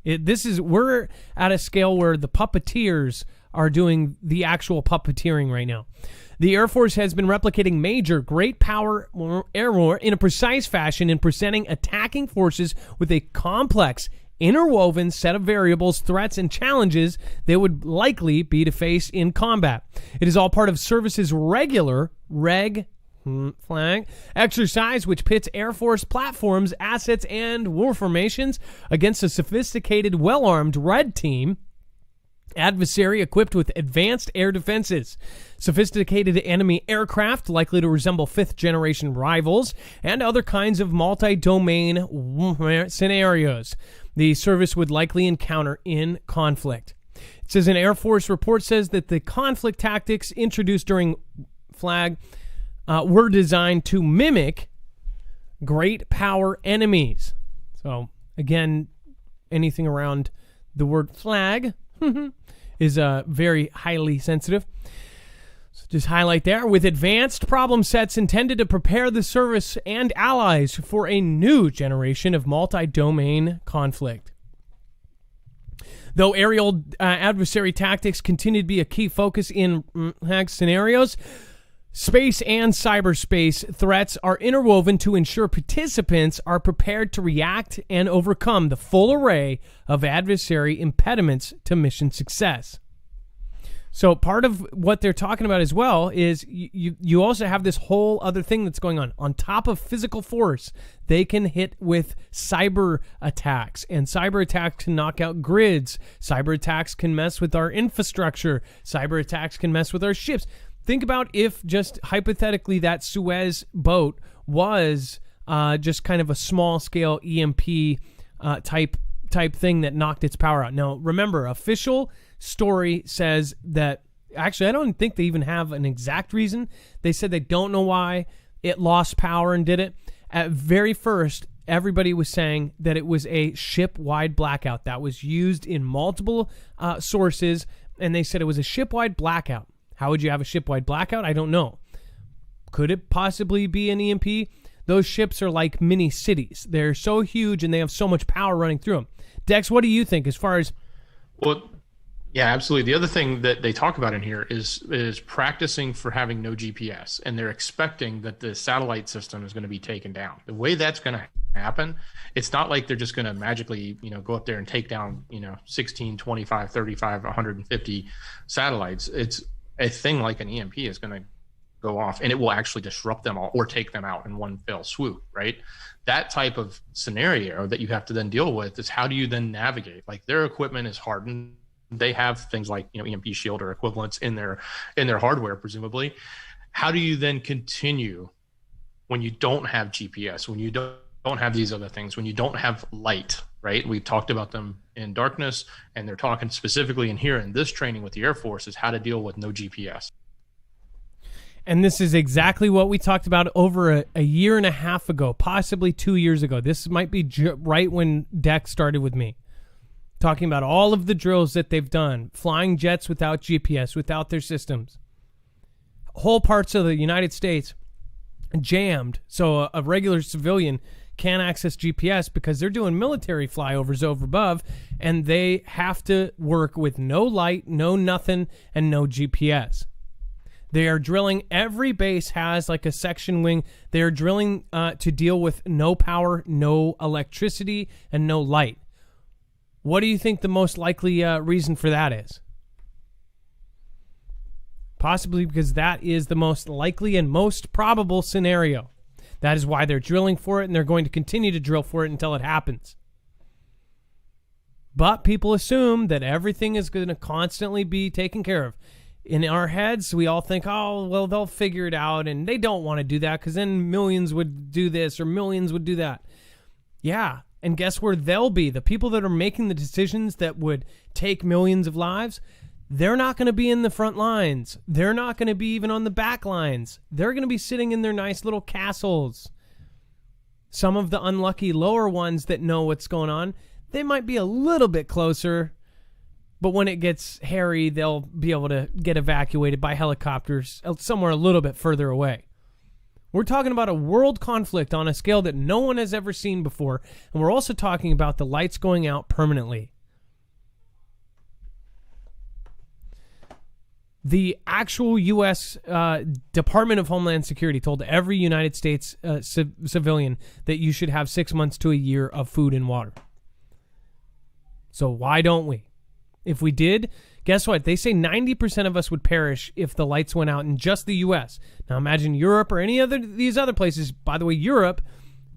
We're at a scale where the puppeteers are doing the actual puppeteering right now. The Air Force has been replicating major great power air war in a precise fashion in presenting attacking forces with a complex interwoven set of variables, threats, and challenges they would likely be to face in combat. It is all part of service's regular flag exercise, which pits Air Force platforms, assets, and war formations against a sophisticated, well-armed red team Adversary equipped with advanced air defenses, sophisticated enemy aircraft likely to resemble fifth-generation rivals, and other kinds of multi-domain scenarios the service would likely encounter in conflict. It says an Air Force report says that the conflict tactics introduced during Flag were designed to mimic great power enemies. So, again, anything around the word flag is very highly sensitive. So just highlight there. With advanced problem sets intended to prepare the service and allies for a new generation of multi-domain conflict. Though aerial adversary tactics continue to be a key focus in hack scenarios, space and cyberspace threats are interwoven to ensure participants are prepared to react and overcome the full array of adversary impediments to mission success. So part of what they're talking about as well is you also have this whole other thing that's going on. On top of physical force, they can hit with cyber attacks, and cyber attacks can knock out grids. Cyber attacks can mess with our infrastructure. Cyber attacks can mess with our ships. Think about if just hypothetically that Suez boat was just kind of a small-scale EMP type thing that knocked its power out. Now, remember, official story says that, actually, I don't think they even have an exact reason. They said they don't know why it lost power and did it. At very first, everybody was saying that it was a ship-wide blackout that was used in multiple sources, and they said it was a ship-wide blackout. How would you have a ship-wide blackout? I don't know. Could it possibly be an EMP? Those ships are like mini cities. They're so huge and they have so much power running through them. Dex, what do you think as far as... Well, yeah, absolutely. The other thing that they talk about in here is practicing for having no GPS, and they're expecting that the satellite system is going to be taken down. The way that's going to happen, it's not like they're just going to magically, go up there and take down, 16, 25, 35, 150 satellites. It's a thing like an EMP is going to go off, and it will actually disrupt them all or take them out in one fell swoop, right? That type of scenario that you have to then deal with is how do you then navigate? Like, their equipment is hardened. They have things like, EMP shield or equivalents in their hardware, presumably. How do you then continue when you don't have GPS, when you don't have these other things, when you don't have light, right? We've talked about them in darkness, and they're talking specifically in here in this training with the Air Force is how to deal with no GPS. And this is exactly what we talked about over a year and a half ago, possibly 2 years ago. This might be right when Dex started with me, talking about all of the drills that they've done, flying jets without GPS, without their systems. Whole parts of the United States jammed, so a regular civilian can't access GPS because they're doing military flyovers over above, and they have to work with no light, no nothing, and no GPS. They are drilling. Every base has like a section wing. They are drilling to deal with no power, no electricity, and no light. What do you think the most likely reason for that is? Possibly because that is the most likely and most probable scenario. That is why they're drilling for it, and they're going to continue to drill for it until it happens. But people assume that everything is going to constantly be taken care of. In our heads, we all think, oh, well, they'll figure it out, and they don't want to do that because then millions would do this or millions would do that. Yeah, and guess where they'll be? The people that are making the decisions that would take millions of lives, they're not going to be in the front lines. They're not going to be even on the back lines. They're going to be sitting in their nice little castles. Some of the unlucky lower ones that know what's going on, they might be a little bit closer, but when it gets hairy, they'll be able to get evacuated by helicopters somewhere a little bit further away. We're talking about a world conflict on a scale that no one has ever seen before, and we're also talking about the lights going out permanently. The actual U.S. Department of Homeland Security told every United States civilian that you should have 6 months to a year of food and water. So why don't we? If we did, guess what? They say 90% of us would perish if the lights went out in just the U.S. Now imagine Europe or any other these other places. By the way, Europe,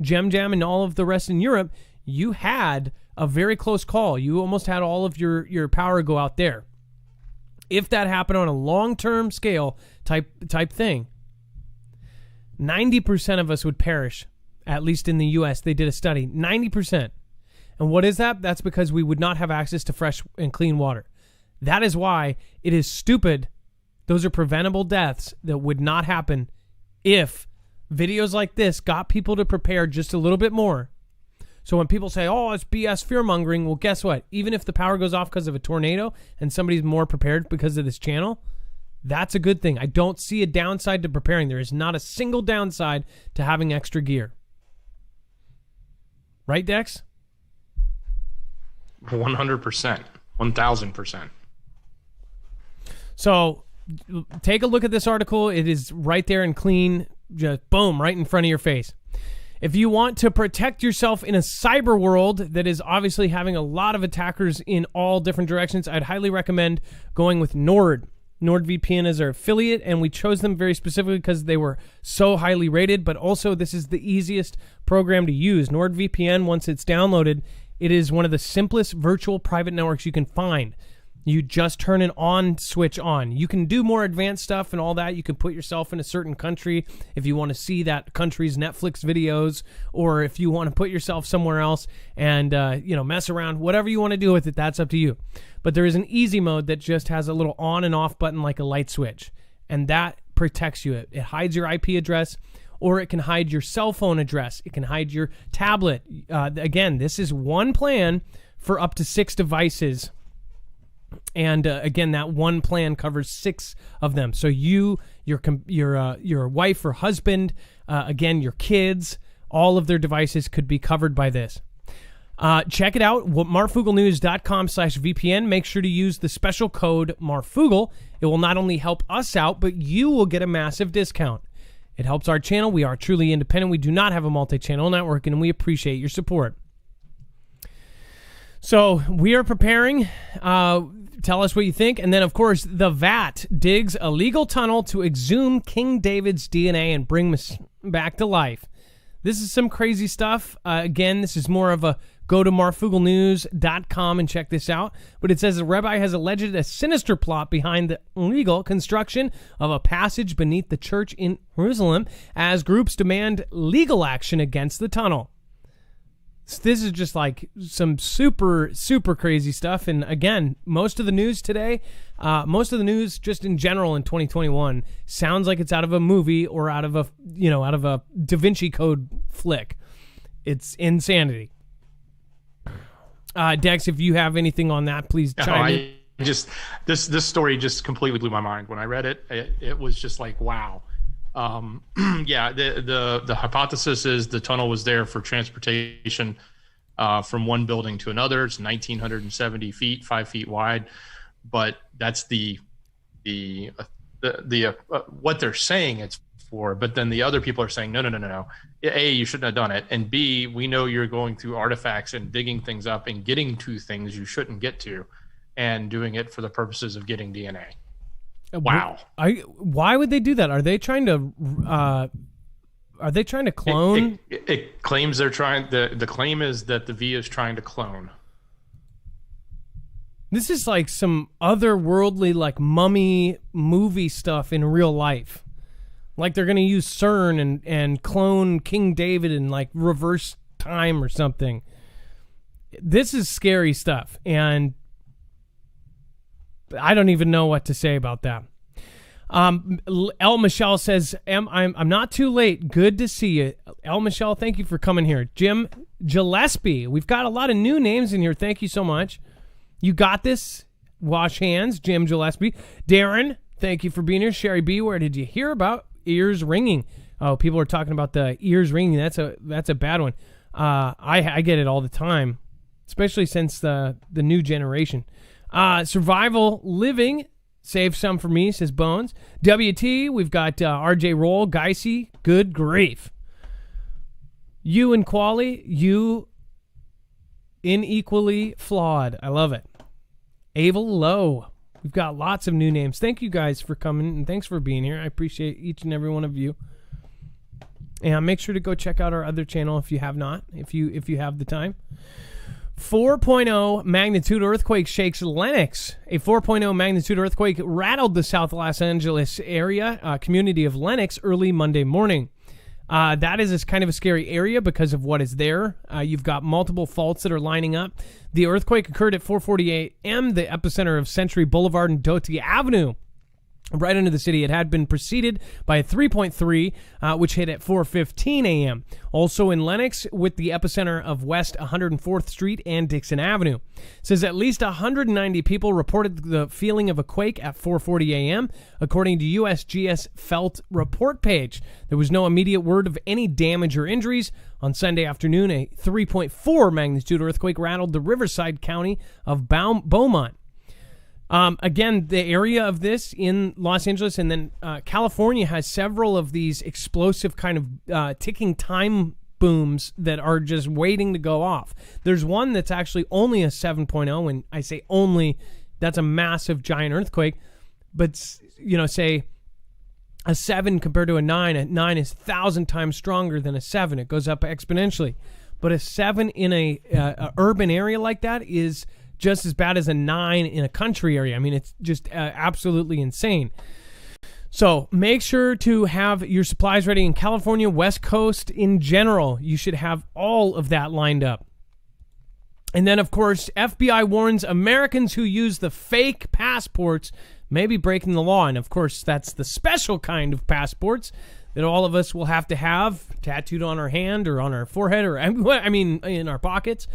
Jam and all of the rest in Europe, you had a very close call. You almost had all of your power go out there. If that happened on a long-term scale type thing, 90% of us would perish, at least in the U.S. They did a study, 90%. And what is that? That's because we would not have access to fresh and clean water. That is why it is stupid. Those are preventable deaths that would not happen if videos like this got people to prepare just a little bit more. So when people say, oh, it's BS fear-mongering, well, guess what? Even if the power goes off because of a tornado and somebody's more prepared because of this channel, that's a good thing. I don't see a downside to preparing. There is not a single downside to having extra gear. Right, Dex? 100%. 1,000%. So take a look at this article. It is right there and clean, just boom, right in front of your face. If you want to protect yourself in a cyber world that is obviously having a lot of attackers in all different directions, I'd highly recommend going with Nord. NordVPN is our affiliate, and we chose them very specifically because they were so highly rated, but also this is the easiest program to use. NordVPN, once it's downloaded, it is one of the simplest virtual private networks you can find. You just turn an on switch on. You can do more advanced stuff and all that. You can put yourself in a certain country if you want to see that country's Netflix videos, or if you want to put yourself somewhere else and mess around. Whatever you want to do with it, that's up to you. But there is an easy mode that just has a little on and off button like a light switch, and that protects you. It hides your IP address, or it can hide your cell phone address. It can hide your tablet. Again, this is one plan for up to 6 devices. And again, that one plan covers 6 of them. So you, your wife or husband, again, your kids, all of their devices could be covered by this. Check it out, marfooglenews.com/VPN. Make sure to use the special code Marfoogle. It will not only help us out, but you will get a massive discount. It helps our channel. We are truly independent. We do not have a multi-channel network, and we appreciate your support. So we are preparing. Tell us what you think. And then, of course, the VAT digs a legal tunnel to exhume King David's DNA and bring him back to life. This is some crazy stuff. Again, this is more of a go to marfooglenews.com and check this out. But it says the rabbi has alleged a sinister plot behind the illegal construction of a passage beneath the church in Jerusalem as groups demand legal action against the tunnel. This is just like some super, super crazy stuff. And again, most of the news today, most of the news just in general in 2021 sounds like it's out of a movie or out of a Da Vinci Code flick. It's insanity. Dex, if you have anything on that, please chime in. This story just completely blew my mind. When I read it, it was just like, wow. The hypothesis is the tunnel was there for transportation from one building to another. It's 1,970 feet, 5 feet wide, but that's the what they're saying it's for. But then the other people are saying no. A, you shouldn't have done it, and B, we know you're going through artifacts and digging things up and getting to things you shouldn't get to, and doing it for the purposes of getting DNA. Wow. Why would they do that? Are they trying to clone? It claims they're trying. The claim is that the V is trying to clone. This is like some otherworldly, like mummy movie stuff in real life. Like they're going to use CERN and clone King David in like reverse time or something. This is scary stuff, and I don't even know what to say about that. El Michelle says, I'm not too late. Good to see you. El Michelle, thank you for coming here. Jim Gillespie. We've got a lot of new names in here. Thank you so much. You got this. Wash hands. Jim Gillespie. Darren, thank you for being here. Sherry B, where did you hear about ears ringing? Oh, people are talking about the ears ringing. That's a bad one. I get it all the time, especially since the new generation. Survival Living, save some for me, says Bones. WT, we've got RJ Roll, Geisy, good grief. You and Quali, you unequally flawed. I love it. Avel Low. We've got lots of new names. Thank you guys for coming, and thanks for being here. I appreciate each and every one of you. And make sure to go check out our other channel if you have not, if you have the time. 4.0 magnitude earthquake shakes Lenox. A 4.0 magnitude earthquake rattled the South Los Angeles area, community of Lenox, early Monday morning. That is kind of a scary area because of what is there. You've got multiple faults that are lining up. The earthquake occurred at 4:40 a.m., the epicenter of Century Boulevard and Doty Avenue. Right into the city. It had been preceded by a 3.3, which hit at 4:15 a.m. Also in Lenox, with the epicenter of West 104th Street and Dixon Avenue. It says at least 190 people reported the feeling of a quake at 4:40 a.m., according to USGS Felt report page. There was no immediate word of any damage or injuries. On Sunday afternoon, a 3.4 magnitude earthquake rattled the Riverside County of Beaumont. Again, the area of this in Los Angeles and then California has several of these explosive kind of ticking time booms that are just waiting to go off. There's one that's actually only a 7.0, and I say only, that's a massive giant earthquake. But, you know, say a 7 compared to a 9 is 1,000 times stronger than a 7. It goes up exponentially. But a 7 in a urban area like that is just as bad as a 9 in a country area. I mean, it's just absolutely insane. So make sure to have your supplies ready in California, West Coast in general. You should have all of that lined up. And then, of course, FBI warns Americans who use the fake passports may be breaking the law. And, of course, that's the special kind of passports that all of us will have tattooed on our hand or on our forehead or, I mean, in our pockets.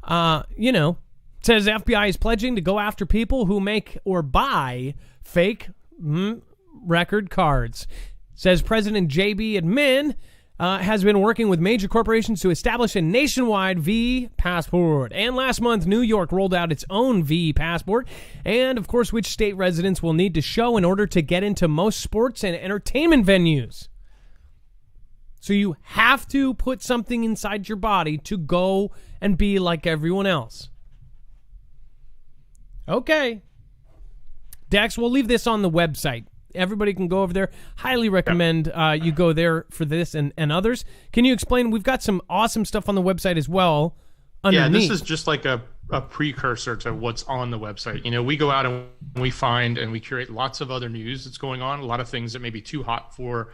You know, says FBI is pledging to go after people who make or buy fake record cards. Says President J.B. Admin has been working with major corporations to establish a nationwide V passport. And last month, New York rolled out its own V passport. And, of course, which state residents will need to show in order to get into most sports and entertainment venues. So you have to put something inside your body to go and be like everyone else. Okay. Dex, we'll leave this on the website. Everybody can go over there. Highly recommend you go there for this and others. Can you explain? We've got some awesome stuff on the website as well. Underneath. Yeah, this is just like a precursor to what's on the website. You know, we go out and we find and we curate lots of other news that's going on, a lot of things that may be too hot for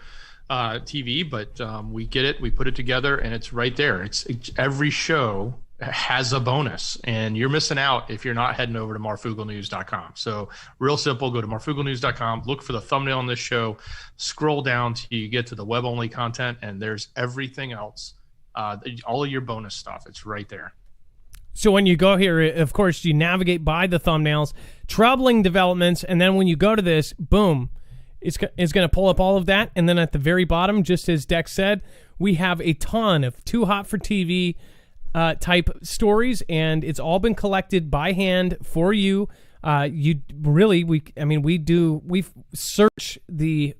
TV, but we get it, we put it together, and it's right there. It's every show has a bonus, and you're missing out if you're not heading over to marfooglenews.com. So real simple, go to marfooglenews.com, look for the thumbnail on this show, scroll down till you get to the web-only content, and there's everything else, all of your bonus stuff. It's right there. So when you go here, of course, you navigate by the thumbnails, troubling developments, and then when you go to this, boom, it's going to pull up all of that. And then at the very bottom, just as Dex said, we have a ton of too hot for TV type stories, and it's all been collected by hand for you. We search the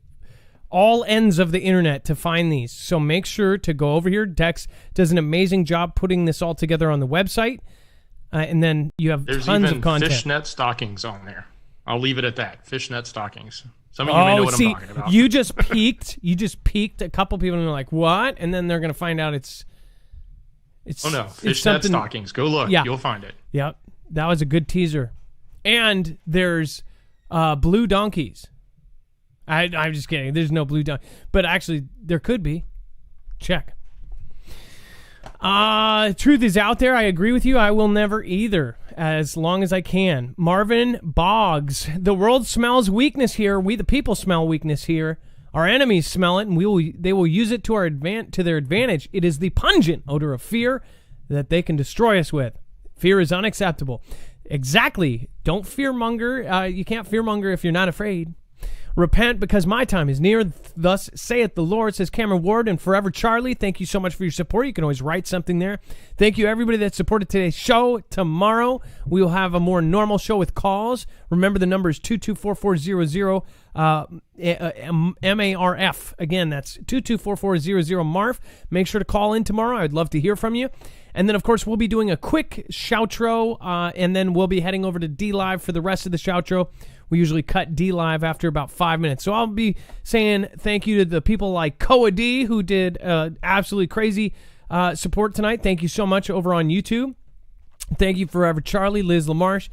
all ends of the internet to find these. So make sure to go over here. Dex does an amazing job putting this all together on the website. And then you have tons of content. There's even fishnet stockings on there. I'll leave it at that. Fishnet stockings. Some of you may know what I'm talking about. You just peeked a couple people and they're like, what? And then they're going to find out it's fishnet stockings. Go look. Yeah. You'll find it. Yep. That was a good teaser. And there's blue donkeys. I'm just kidding. There's no blue donkey. But actually, there could be. Check. Truth is out there. I agree with you. I will never either, as long as I can. Marvin Boggs. The world smells weakness here. We, the people, smell weakness here. Our enemies smell it, and they will use it to their advantage. It is the pungent odor of fear that they can destroy us with. Fear is unacceptable. Exactly. Don't fearmonger. You can't fearmonger if you're not afraid. Repent, because my time is near. Thus saith the Lord, says Cameron Ward. And Forever Charlie, thank you so much for your support. You can always write something there. Thank you, everybody that supported today's show. Tomorrow, we will have a more normal show with calls. Remember, the number is 224-400 MARF. Again, that's 224-400 MARF. Make sure to call in tomorrow. I'd love to hear from you. And then, of course, we'll be doing a quick shoutro, and then we'll be heading over to D-Live for the rest of the shoutro. We usually cut D-Live after about 5 minutes. So I'll be saying thank you to the people like Koa D, who did absolutely crazy support tonight. Thank you so much over on YouTube. Thank you, Forever Charlie, Liz LaMarche.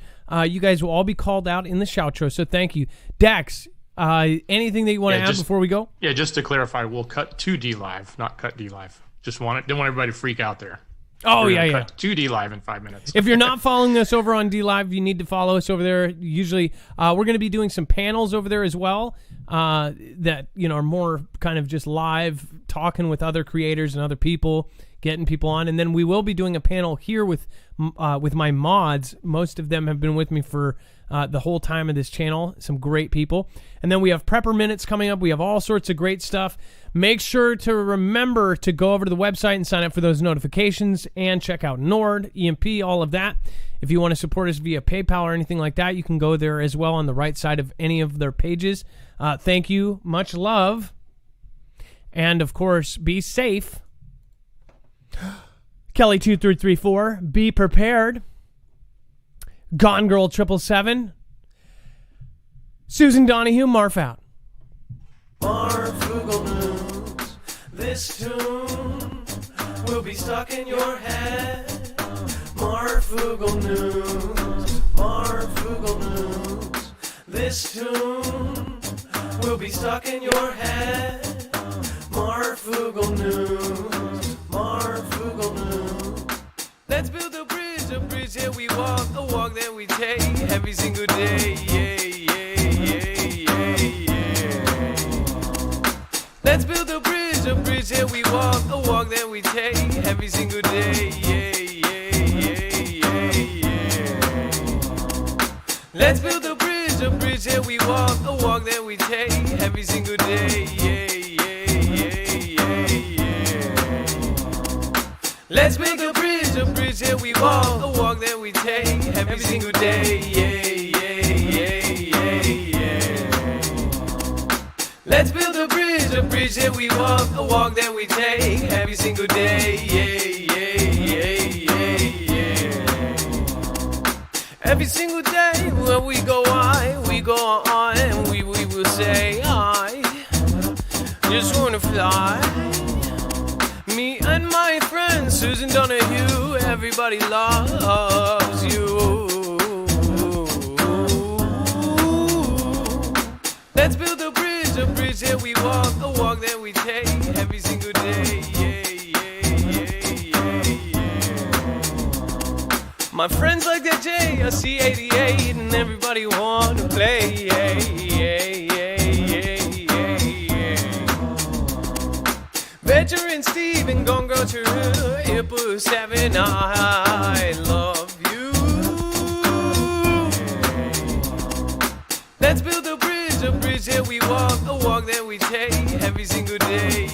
You guys will all be called out in the shoutro, so thank you. Dex, anything that you want to add before we go? Yeah, just to clarify, we'll cut to D Live, not cut D Live. Didn't want everybody to freak out there. Oh, yeah. Cut to D Live in 5 minutes. If you're not following us over on D Live, you need to follow us over there. Usually, we're going to be doing some panels over there as well that are more kind of just live, talking with other creators and other people, getting people on. And then we will be doing a panel here with my mods. Most of them have been with me for the whole time of this channel. Some great people. And then we have Prepper Minutes coming up. We have all sorts of great stuff. Make sure to remember to go over to the website and sign up for those notifications and check out Nord, EMP, all of that. If you want to support us via PayPal or anything like that, you can go there as well on the right side of any of their pages. Thank you. Much love. And, of course, be safe. Kelly2334, be prepared. Gone Girl 777. Susan Donahue, Marf out. Marfoogle News. This tune will be stuck in your head. Marfoogle News. Marfoogle News. This tune will be stuck in your head. Marfoogle News. Marfoogle News. Let's build a bridge that we walk, a walk that we take every single day. Let's build a bridge that we walk, a walk that we take every single day. Let's build a bridge that we walk, a walk that we take every single day. Let's make a bridge that we walk, a walk that we take every single day. Let's build a bridge that we walk, a walk that we take every single day. Every single day when we go on, and we will say, I just wanna fly. Me and my friend Susan Donahue, everybody loves you. Let's build a bridge that we walk, a walk that we take every single day. My friends like that JC88 and everybody wanna play. Veteran Steve and Gone Girl True, Hippo 7, I love you. Let's build a bridge that we walk, a walk that we take every single day.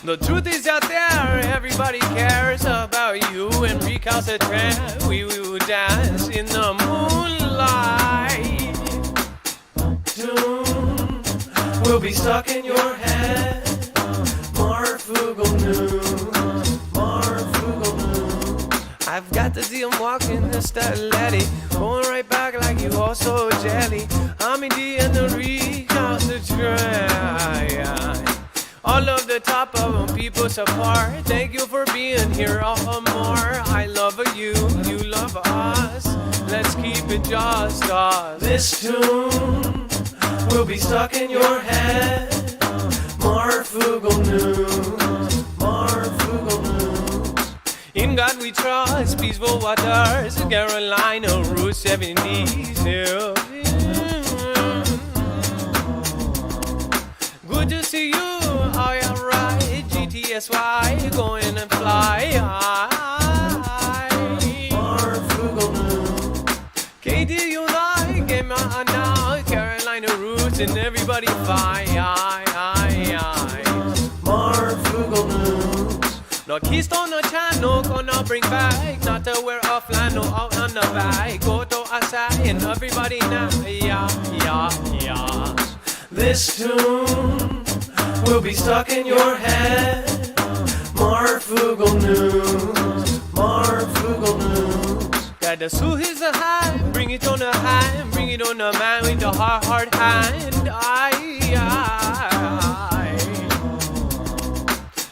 The truth is out there, everybody cares about you and recalcitrant. We will dance in the moonlight. Tune will be stuck in your head. Marfoogle News. Marfoogle News. I've got to see him walking the stiletto, going right back like you all so jelly. I'm in the end of recalcitrant. All of the top of them people support. Thank you for being here all more. I love you, you love us. Let's keep it just us. This tune will be stuck in your head. Marfoogle News. Marfoogle News. In God we trust, peaceful waters, Carolina, Route 70. Good to see you. Oh, yeah, right. GTSY, going and fly high. Marfoogle News. KD, you like, game on now. Carolina roots and everybody fly. Marfoogle News. No Keystone, no channel, gonna bring back. Not to wear offline, no out on the bag. Go to outside and everybody now. Yeah. This tune will be stuck in your head. Marfoogle News. Marfoogle News. Got the suit is a high, bring it on the hand, bring it on the man with the hard hand.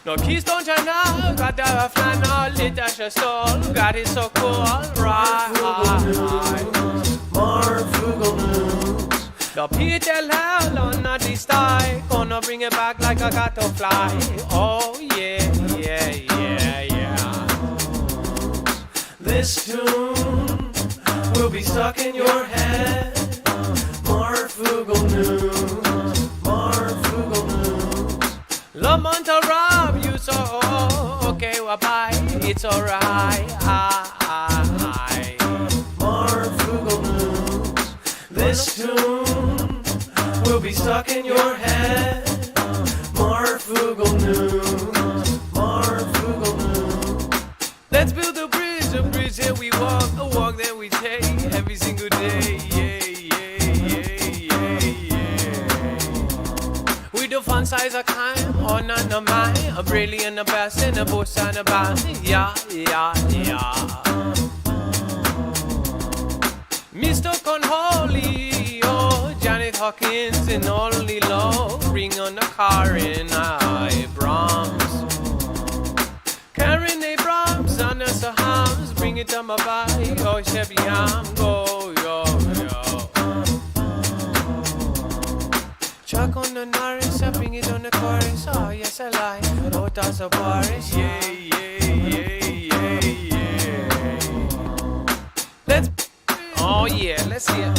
No Keystone China, got the flannel, lit as a soul, got it so cool, right? Marfoogle News. The Peter hell on the style, gonna bring it back like I got to fly. Oh yeah, yeah, yeah, yeah. This tune will be stuck in your head. Marfoogle News. Marfoogle News. Lamont to rob you so okay, well bye, it's alright. Marfoogle News. This tune will be stuck in your head. Marfoogle News. Marfoogle News. Let's build a bridge that we walk, a walk that we take every single day. Yeah, yeah, yeah, yeah. We do fun size of kind, or none of mine. A brilliant, the best, and the bush and the band. Yeah, yeah, yeah. Mr. Conholly, oh, Janet Hawkins, and only low. Ring on the car in Brahms. Karen Abrams, Anna Sahams, bring it to my body, oh, Chevy, I'm go, yo, yo. Chuck on the Norris, I bring it on the chorus, oh, yes, I like, oh, that's a Boris, yeah, yeah, yeah, yeah, yeah. Oh yeah, let's see it.